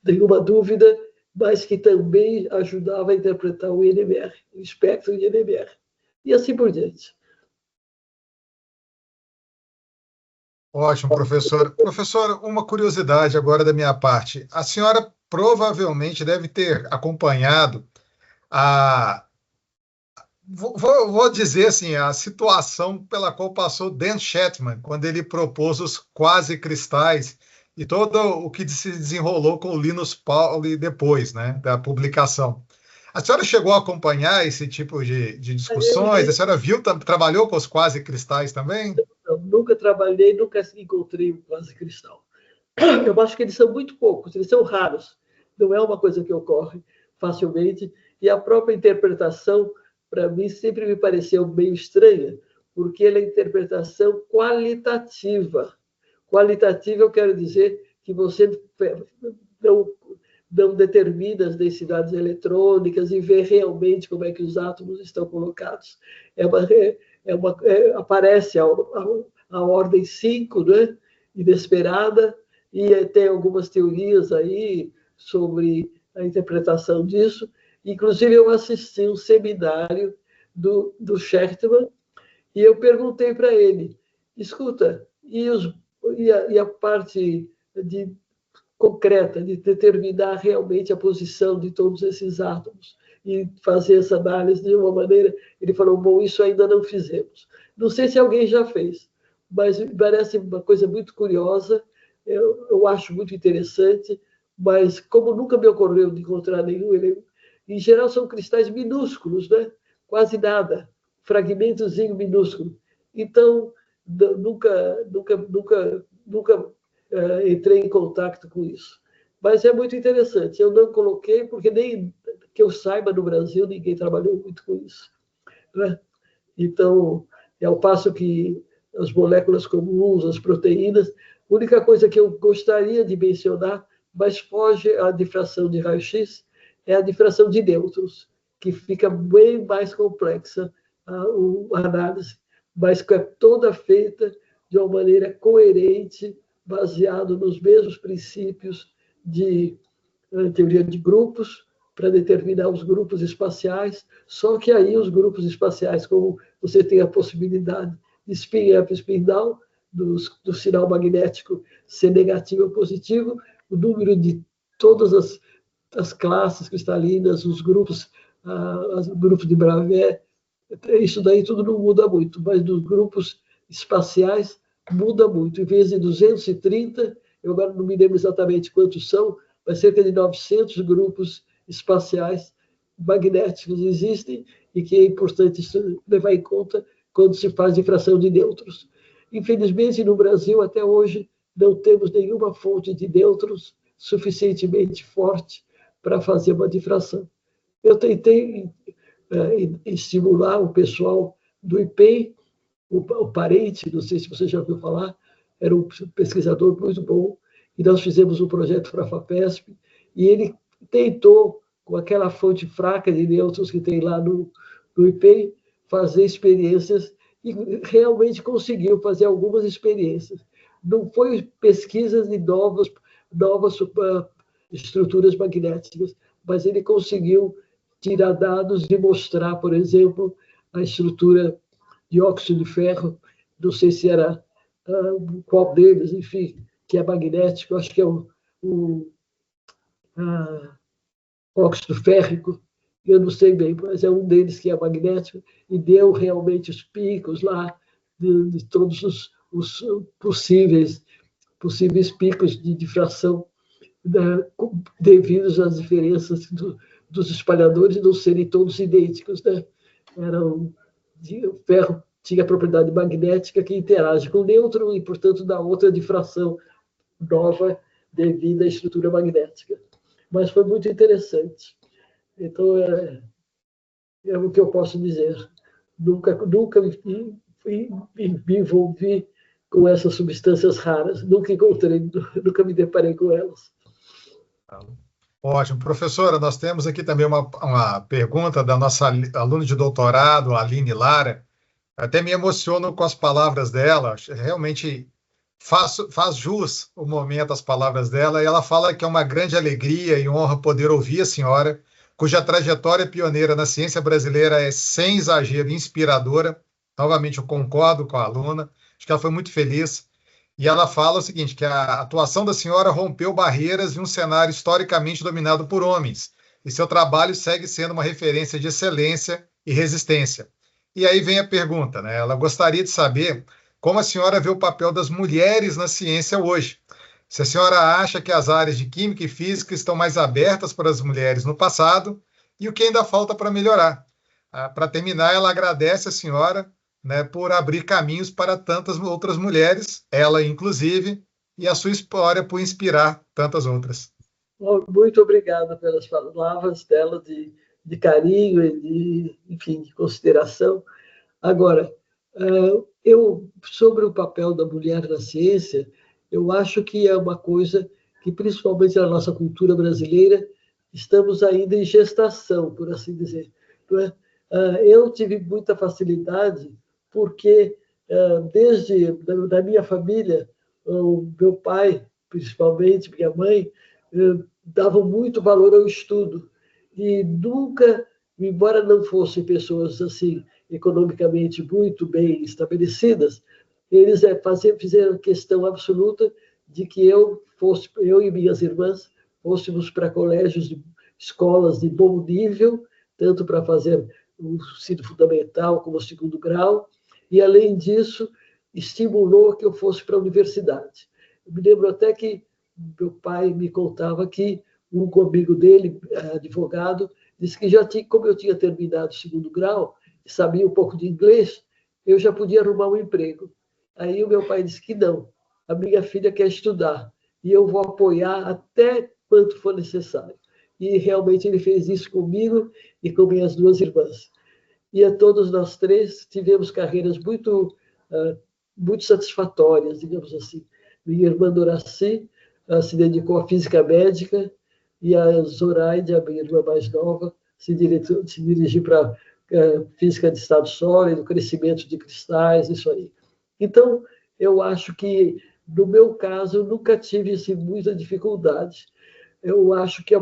nenhuma dúvida, mas que também ajudava a interpretar o NMR, o espectro de NMR, e assim por diante. Ótimo, professor. Professor, uma curiosidade agora da minha parte. A senhora provavelmente deve ter acompanhado a, vou dizer assim, a situação pela qual passou Dan Shetman, quando ele propôs os quase-cristais e todo o que se desenrolou com o Linus Pauling depois, né, da publicação. A senhora chegou a acompanhar esse tipo de discussões? A senhora viu, trabalhou com os quase-cristais também? Eu nunca trabalhei, nunca encontrei um quase cristal. Eu acho que eles são muito poucos, eles são raros. Não é uma coisa que ocorre facilmente. E a própria interpretação, para mim, sempre me pareceu meio estranha, porque ela é interpretação qualitativa. Qualitativa, eu quero dizer que você não, não determina as densidades eletrônicas e vê realmente como é que os átomos estão colocados. Aparece a ordem 5, né, inesperada, e tem algumas teorias aí sobre a interpretação disso. Inclusive, eu assisti um seminário do Schertman e eu perguntei para ele, escuta, e a parte concreta de determinar realmente a posição de todos esses átomos e fazer essa análise de uma maneira... Ele falou, bom, isso ainda não fizemos. Não sei se alguém já fez, mas me parece uma coisa muito curiosa, eu acho muito interessante, mas como nunca me ocorreu de encontrar nenhum elemento, em geral são cristais minúsculos, né? Quase nada, fragmentozinho minúsculo. Então, nunca entrei em contato com isso. Mas é muito interessante. Eu não coloquei, porque nem que eu saiba, no Brasil, ninguém trabalhou muito com isso, né? Então, ao passo que as moléculas comuns, as proteínas, a única coisa que eu gostaria de mencionar, mas foge à difração de raio-x, é a difração de nêutrons, que fica bem mais complexa a análise, mas que é toda feita de uma maneira coerente, baseado nos mesmos princípios de teoria de grupos, para determinar os grupos espaciais, só que aí os grupos espaciais, como você tem a possibilidade de spin-up e spin-down, do sinal magnético ser negativo ou positivo, o número de todas as classes cristalinas, os grupos de Bravais, isso daí tudo não muda muito, mas dos grupos espaciais muda muito. Em vez de 230, eu agora não me lembro exatamente quantos são, mas cerca de 900 grupos espaciais magnéticos existem e que é importante levar em conta quando se faz difração de nêutrons. Infelizmente, no Brasil, até hoje, não temos nenhuma fonte de nêutrons suficientemente forte para fazer uma difração. Eu tentei estimular o pessoal do IPEM, o Parente, não sei se você já ouviu falar, era um pesquisador muito bom, e nós fizemos um projeto para a FAPESP, e ele tentou, com aquela fonte fraca de nêutrons que tem lá no IPEM, fazer experiências, e realmente conseguiu fazer algumas experiências. Não foi pesquisas de novas estruturas magnéticas, mas ele conseguiu tirar dados e mostrar, por exemplo, a estrutura de óxido de ferro, não sei se era qual deles, enfim, que é magnético, acho que é o óxido férrico, eu não sei bem, mas é um deles que é magnético, e deu realmente os picos lá de todos os possíveis picos de difração devidos às diferenças dos espalhadores não serem todos idênticos, né? O ferro tinha propriedade magnética que interage com o nêutron e, portanto, dá outra difração nova devido à estrutura magnética. Mas foi muito interessante. Então, é o que eu posso dizer. Nunca me envolvi com essas substâncias raras. Nunca encontrei, nunca me deparei com elas. Ótimo. Professora, nós temos aqui também uma pergunta da nossa aluna de doutorado, a Aline Lara. Até me emociono com as palavras dela. Realmente faz jus o momento às palavras dela. E ela fala que é uma grande alegria e honra poder ouvir a senhora, cuja trajetória pioneira na ciência brasileira é, sem exagero, inspiradora. Novamente, eu concordo com a aluna. Acho que ela foi muito feliz. E ela fala o seguinte, que a atuação da senhora rompeu barreiras em um cenário historicamente dominado por homens, e seu trabalho segue sendo uma referência de excelência e resistência. E aí vem a pergunta, né? Ela gostaria de saber como a senhora vê o papel das mulheres na ciência hoje. Se a senhora acha que as áreas de química e física estão mais abertas para as mulheres no passado e o que ainda falta para melhorar. Para terminar, ela agradece a senhora, né, por abrir caminhos para tantas outras mulheres, ela inclusive, e a sua história por inspirar tantas outras. Muito obrigada pelas palavras dela de carinho e enfim, de consideração. Agora, sobre o papel da mulher na ciência, eu acho que é uma coisa que, principalmente na nossa cultura brasileira, estamos ainda em gestação, por assim dizer. Não é? Eu tive muita facilidade porque, desde da minha família, o meu pai, principalmente, minha mãe, davam muito valor ao estudo. E nunca, embora não fossem pessoas assim economicamente muito bem estabelecidas, eles fizeram questão absoluta de que eu e minhas irmãs fôssemos para colégios, escolas de bom nível, tanto para fazer o ensino fundamental como o segundo grau, e, além disso, estimulou que eu fosse para a universidade. Eu me lembro até que meu pai me contava que um amigo dele, advogado, disse que como eu tinha terminado o segundo grau, sabia um pouco de inglês, eu já podia arrumar um emprego. Aí o meu pai disse que não, a minha filha quer estudar e eu vou apoiar até quanto for necessário. E realmente ele fez isso comigo e com minhas duas irmãs. E a todos nós três tivemos carreiras muito satisfatórias, digamos assim. Minha irmã Doraci se dedicou à física médica e a Zoraide, a minha irmã mais nova, se dirigiu para física de estado sólido, crescimento de cristais, isso aí. Então, eu acho que, no meu caso, eu nunca tive assim, muita dificuldade. Eu acho que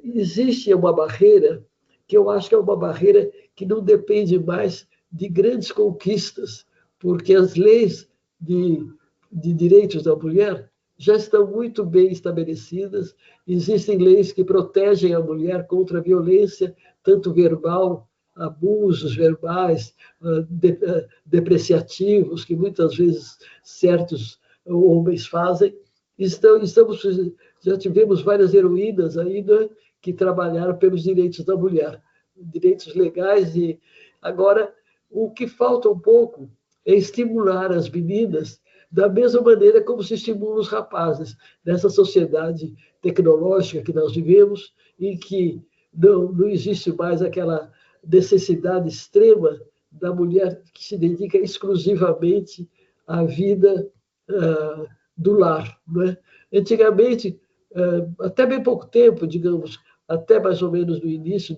existe uma barreira, que eu acho que é uma barreira que não depende mais de grandes conquistas, porque as leis de direitos da mulher já estão muito bem estabelecidas, existem leis que protegem a mulher contra a violência, tanto verbal, abusos verbais, depreciativos, que muitas vezes certos homens fazem. Já tivemos várias heroínas ainda que trabalharam pelos direitos da mulher, direitos legais. E agora, o que falta um pouco é estimular as meninas da mesma maneira como se estimula os rapazes, nessa sociedade tecnológica que nós vivemos, em que não existe mais aquela necessidade extrema da mulher que se dedica exclusivamente à vida do lar. Não é? Antigamente, até bem pouco tempo, digamos, até mais ou menos no início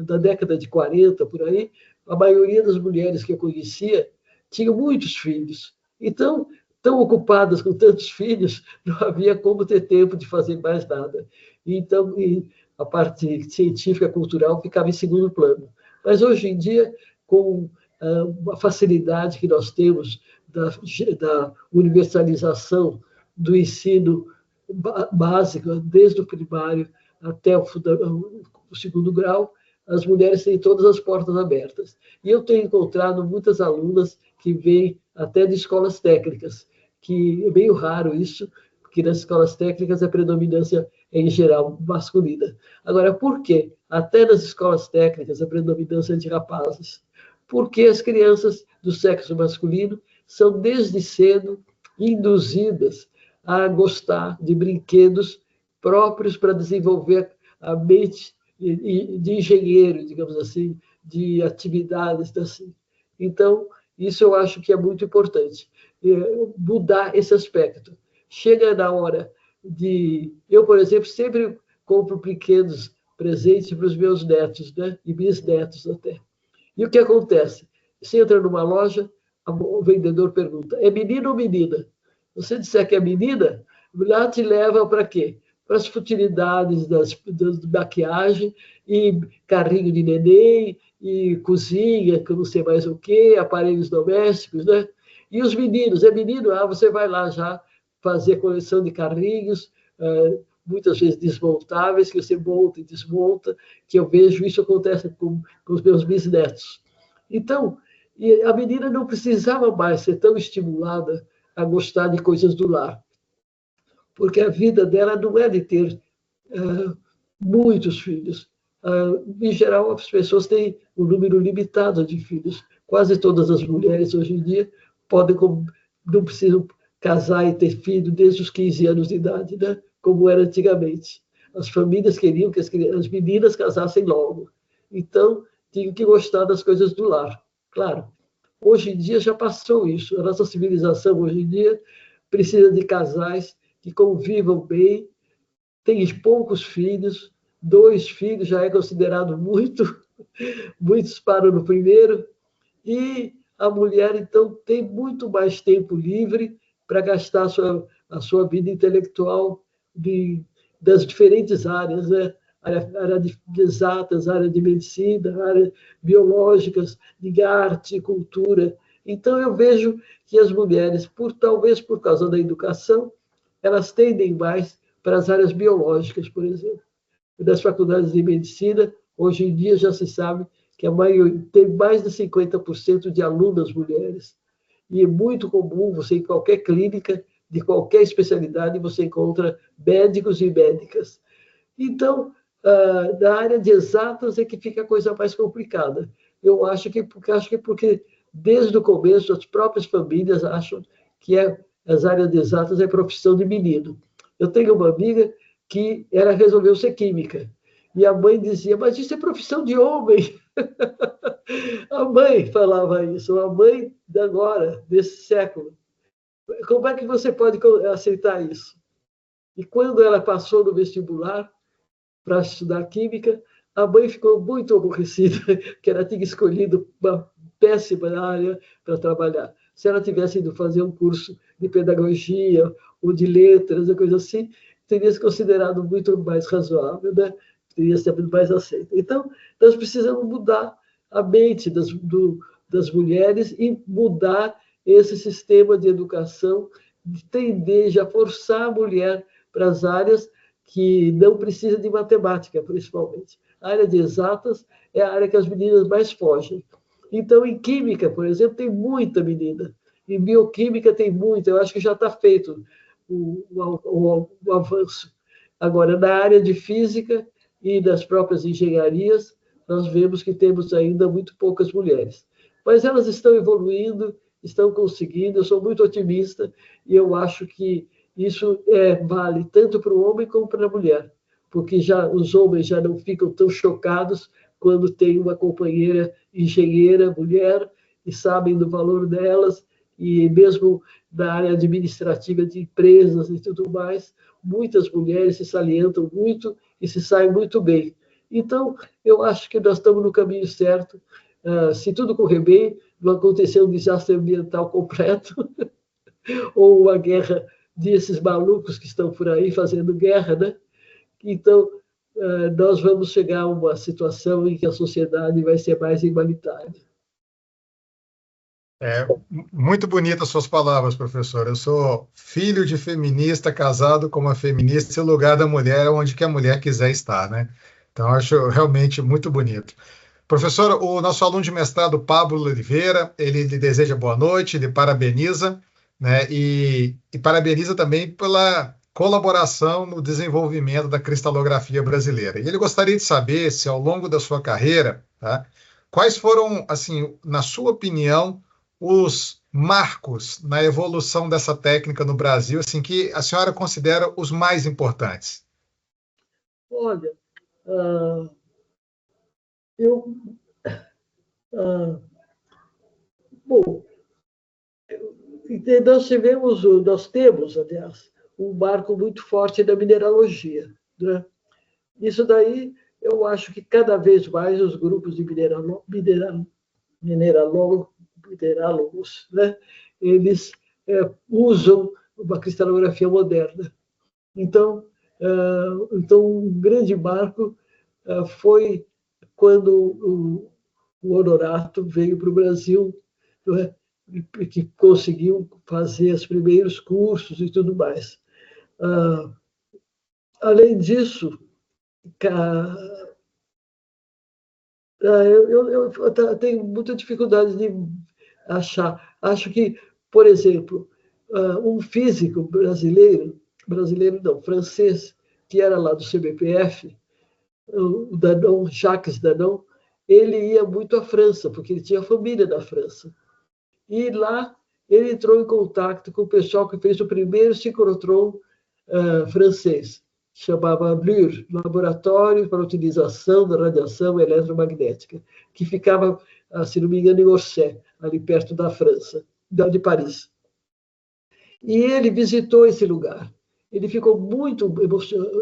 da década de 40, por aí, a maioria das mulheres que eu conhecia tinham muitos filhos. Então, tão ocupadas com tantos filhos, não havia como ter tempo de fazer mais nada. Então, a parte científica, cultural, ficava em segundo plano. Mas hoje em dia, com a facilidade que nós temos da universalização do ensino básico, desde o primário até o segundo grau, as mulheres têm todas as portas abertas. E eu tenho encontrado muitas alunas que vêm até de escolas técnicas, que é meio raro isso, porque nas escolas técnicas a predominância é, em geral, masculina. Agora, por quê? Até nas escolas técnicas a predominância é de rapazes. Porque as crianças do sexo masculino são, desde cedo, induzidas a gostar de brinquedos próprios para desenvolver a mente de engenheiro, digamos assim, de atividades assim. Então, isso eu acho que é muito importante, mudar esse aspecto. Chega na hora de... Eu, por exemplo, sempre compro brinquedos, presentes para os meus netos, né? E bisnetos até. E o que acontece? Você entra numa loja, o vendedor pergunta, é menino ou menina? Você disser que é menina, lá te leva para quê? Para as futilidades da maquiagem, e carrinho de neném, e cozinha, que eu não sei mais o quê, aparelhos domésticos, né? E os meninos, é menino? Ah, você vai lá já fazer coleção de carrinhos, muitas vezes desmontáveis, que você monta e desmonta, que eu vejo isso acontece com os meus bisnetos. Então, a menina não precisava mais ser tão estimulada a gostar de coisas do lar, porque a vida dela não é de ter muitos filhos. Em geral, as pessoas têm um número limitado de filhos. Quase todas as mulheres, hoje em dia, não precisam casar e ter filho desde os 15 anos de idade, né? Como era antigamente. As famílias queriam que as meninas casassem logo. Então, tinham que gostar das coisas do lar. Claro, hoje em dia já passou isso. A nossa civilização, hoje em dia, precisa de casais que convivam bem, têm poucos filhos, 2 filhos já é considerado muito, muitos param no primeiro, e a mulher, então, tem muito mais tempo livre para gastar a sua vida intelectual das diferentes áreas, né? Área de exatas, área de medicina, área biológicas, de arte, cultura. Então, eu vejo que as mulheres, talvez por causa da educação, elas tendem mais para as áreas biológicas, por exemplo. Das faculdades de medicina, hoje em dia já se sabe que tem mais de 50% de alunas mulheres. E é muito comum, você em qualquer clínica, de qualquer especialidade, você encontra médicos e médicas. Então, na área de exatas é que fica a coisa mais complicada. Eu acho que porque desde o começo as próprias famílias acham que as áreas de exatas é profissão de menino. Eu tenho uma amiga que ela resolveu ser química. E a mãe dizia, mas isso é profissão de homem. A mãe falava isso, a mãe de agora, desse século. Como é que você pode aceitar isso? E quando ela passou no vestibular para estudar química, a mãe ficou muito aborrecida, que ela tinha escolhido uma péssima área para trabalhar. Se ela tivesse ido fazer um curso de pedagogia ou de letras, uma coisa assim, teria se considerado muito mais razoável, né? Teria sido mais aceito. Então, nós precisamos mudar a mente das mulheres e mudar esse sistema de educação, de tender a forçar a mulher para as áreas que não precisam de matemática, principalmente. A área de exatas é a área que as meninas mais fogem. Então, em química, por exemplo, tem muita menina. Em bioquímica tem muita. Eu acho que já está feito o avanço. Agora, na área de física e das próprias engenharias, nós vemos que temos ainda muito poucas mulheres. Mas elas estão evoluindo, estão conseguindo, eu sou muito otimista e eu acho que isso vale tanto para o homem como para a mulher, porque os homens já não ficam tão chocados quando tem uma companheira engenheira, mulher, e sabem do valor delas, e mesmo na área administrativa de empresas e tudo mais, muitas mulheres se salientam muito e se saem muito bem. Então, eu acho que nós estamos no caminho certo. Se tudo correr bem, não acontecer um desastre ambiental completo, ou uma guerra desses malucos que estão por aí fazendo guerra, né? Então, nós vamos chegar a uma situação em que a sociedade vai ser mais igualitária. Muito bonitas suas palavras, professor. Eu sou filho de feminista, casado com uma feminista, e o lugar da mulher é onde que a mulher quiser estar, né? Então, acho realmente muito bonito. Professor, o nosso aluno de mestrado, Pablo Oliveira, ele lhe deseja boa noite, lhe parabeniza, né? E parabeniza também pela colaboração no desenvolvimento da cristalografia brasileira. E ele gostaria de saber se, ao longo da sua carreira, tá, quais foram, assim, na sua opinião, os marcos na evolução dessa técnica no Brasil, assim, que a senhora considera os mais importantes? Olha, eu. Bom, nós temos, aliás, um marco muito forte da mineralogia, né? Isso daí, eu acho que cada vez mais os grupos de mineralogos, né? Eles usam uma cristalografia moderna. Então, um grande marco foi quando o Honorato veio para o Brasil, não é? Que conseguiu fazer os primeiros cursos e tudo mais. Além disso, eu tenho muita dificuldade de achar. Acho que, por exemplo, um físico brasileiro não, francês, que era lá do CBPF, o Danon, Jacques Danon, ele ia muito à França, porque ele tinha família na França. E lá ele entrou em contato com o pessoal que fez o primeiro ciclotron francês, chamava LUR, Laboratório para Utilização da Radiação Eletromagnética, que ficava, se não me engano, em Orsay, ali perto da França, de Paris. E ele visitou esse lugar. Ele ficou muito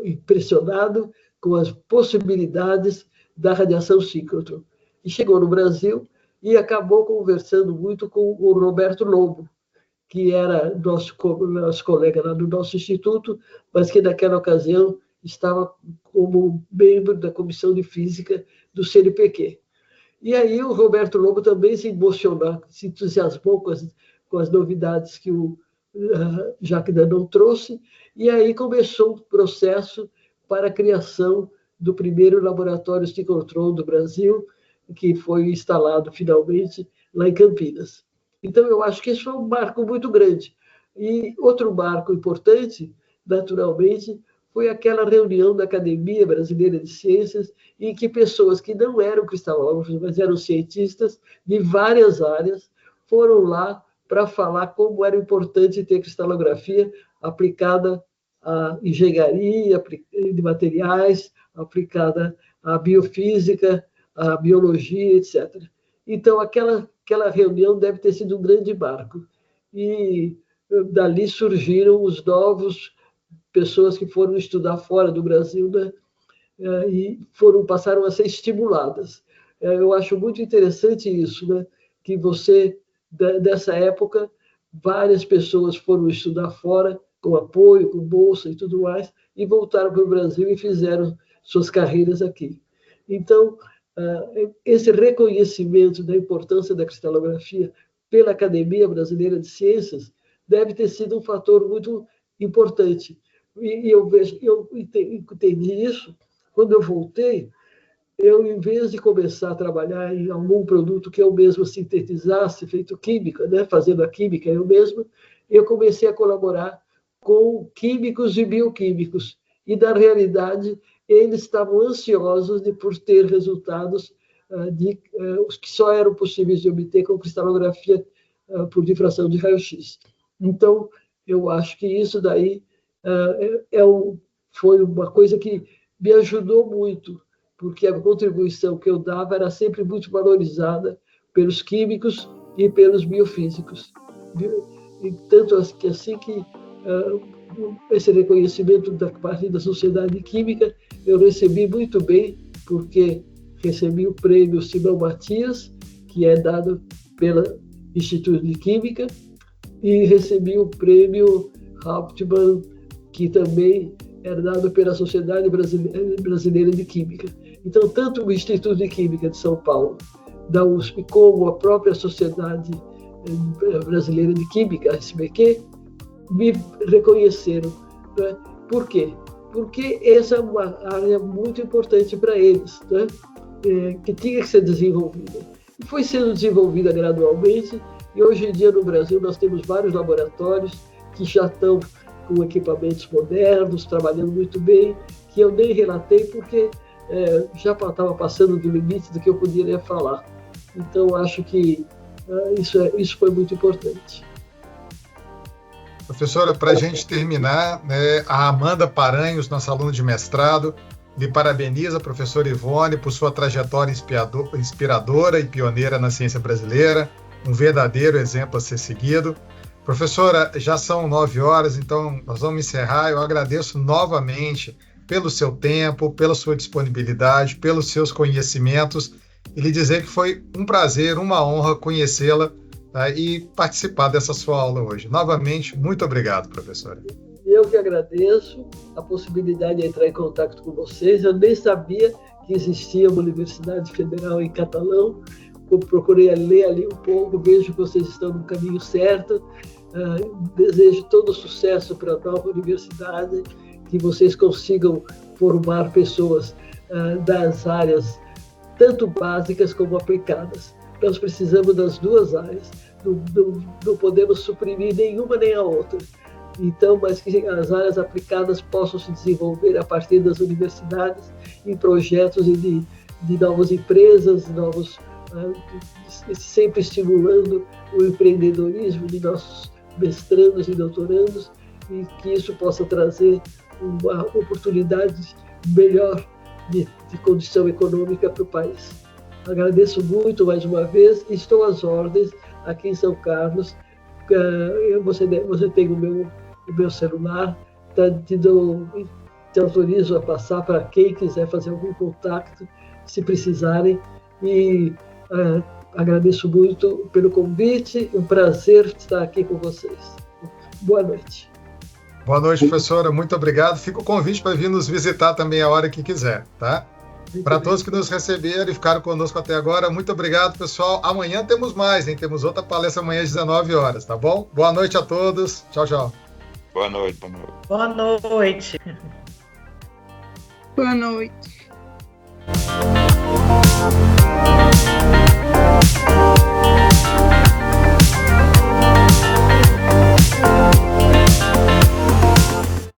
impressionado com as possibilidades da radiação síncrotron. E chegou no Brasil e acabou conversando muito com o Roberto Lobo, que era nosso colega lá no nosso instituto, mas que naquela ocasião estava como membro da Comissão de Física do CNPq. E aí o Roberto Lobo também se emocionou, se entusiasmou com as novidades que o Jacques Danon trouxe, e aí começou o processo para a criação do primeiro laboratório ciclotron do Brasil, que foi instalado finalmente lá em Campinas. Então, eu acho que esse foi um marco muito grande. E outro marco importante, naturalmente, foi aquela reunião da Academia Brasileira de Ciências, em que pessoas que não eram cristalógrafos, mas eram cientistas de várias áreas, foram lá para falar como era importante ter cristalografia aplicada à engenharia de materiais, aplicada à biofísica, à biologia, etc. Então, aquela reunião deve ter sido um grande marco. E dali surgiram os novos pessoas que foram estudar fora do Brasil, né? E passaram a ser estimuladas. Eu acho muito interessante isso, né? Que dessa época, várias pessoas foram estudar fora, com apoio, com bolsa e tudo mais, e voltaram para o Brasil e fizeram suas carreiras aqui. Então, esse reconhecimento da importância da cristalografia pela Academia Brasileira de Ciências deve ter sido um fator muito importante. E eu entendi isso quando eu voltei. Em vez de começar a trabalhar em algum produto que eu mesmo sintetizasse, feito química, né, fazendo a química eu mesmo, eu comecei a colaborar com químicos e bioquímicos. E, na realidade, eles estavam ansiosos por ter resultados que só eram possíveis de obter com cristalografia por difração de raio-x. Então, eu acho que isso daí foi uma coisa que me ajudou muito, porque a contribuição que eu dava era sempre muito valorizada pelos químicos e pelos biofísicos. E tanto que esse reconhecimento da parte da Sociedade Química eu recebi muito bem, porque recebi o prêmio Simão Matias, que é dado pelo Instituto de Química, e recebi o prêmio Hauptmann, que também era dado pela Sociedade Brasileira de Química. Então, tanto o Instituto de Química de São Paulo, da USP, como a própria Sociedade Brasileira de Química, a SBQ, me reconheceram. Né? Por quê? Porque essa é uma área muito importante para eles, né? Que tinha que ser desenvolvida. E foi sendo desenvolvida gradualmente, e hoje em dia no Brasil nós temos vários laboratórios que já estão com equipamentos modernos, trabalhando muito bem, que eu nem relatei porque já estava passando do limite do que eu poderia falar. Então, acho que isso foi muito importante. Professora, para a gente terminar, né, a Amanda Paranhos, nossa aluna de mestrado, lhe parabeniza, professora Ivone, por sua trajetória inspiradora e pioneira na ciência brasileira, um verdadeiro exemplo a ser seguido. Professora, já são 9 horas, então nós vamos encerrar. Eu agradeço novamente pelo seu tempo, pela sua disponibilidade, pelos seus conhecimentos, e lhe dizer que foi um prazer, uma honra conhecê-la, tá, e participar dessa sua aula hoje. Novamente, muito obrigado, professora. Eu que agradeço a possibilidade de entrar em contato com vocês. Eu nem sabia que existia uma Universidade Federal em Catalão. Eu procurei ler ali um pouco, vejo que vocês estão no caminho certo. Desejo todo sucesso para a nova universidade, que vocês consigam formar pessoas das áreas tanto básicas como aplicadas. Nós precisamos das duas áreas, não podemos suprimir nenhuma nem a outra. Então, mas que as áreas aplicadas possam se desenvolver a partir das universidades em projetos de novas empresas, sempre estimulando o empreendedorismo de nossos mestrandos e doutorandos, e que isso possa trazer uma oportunidade melhor de condição econômica para o país. Agradeço muito mais uma vez e estou às ordens aqui em São Carlos. Você tem o meu celular, te autorizo a passar para quem quiser fazer algum contato, se precisarem, e agradeço muito pelo convite, um prazer estar aqui com vocês. Boa noite. Boa noite, professora, muito obrigado. Fica o convite para vir nos visitar também a hora que quiser, tá? Para todos que nos receberam e ficaram conosco até agora, muito obrigado, pessoal. Amanhã temos mais, hein? Temos outra palestra amanhã às 19 horas, tá bom? Boa noite a todos. Tchau, tchau. Boa noite, boa noite. Boa noite. Boa noite.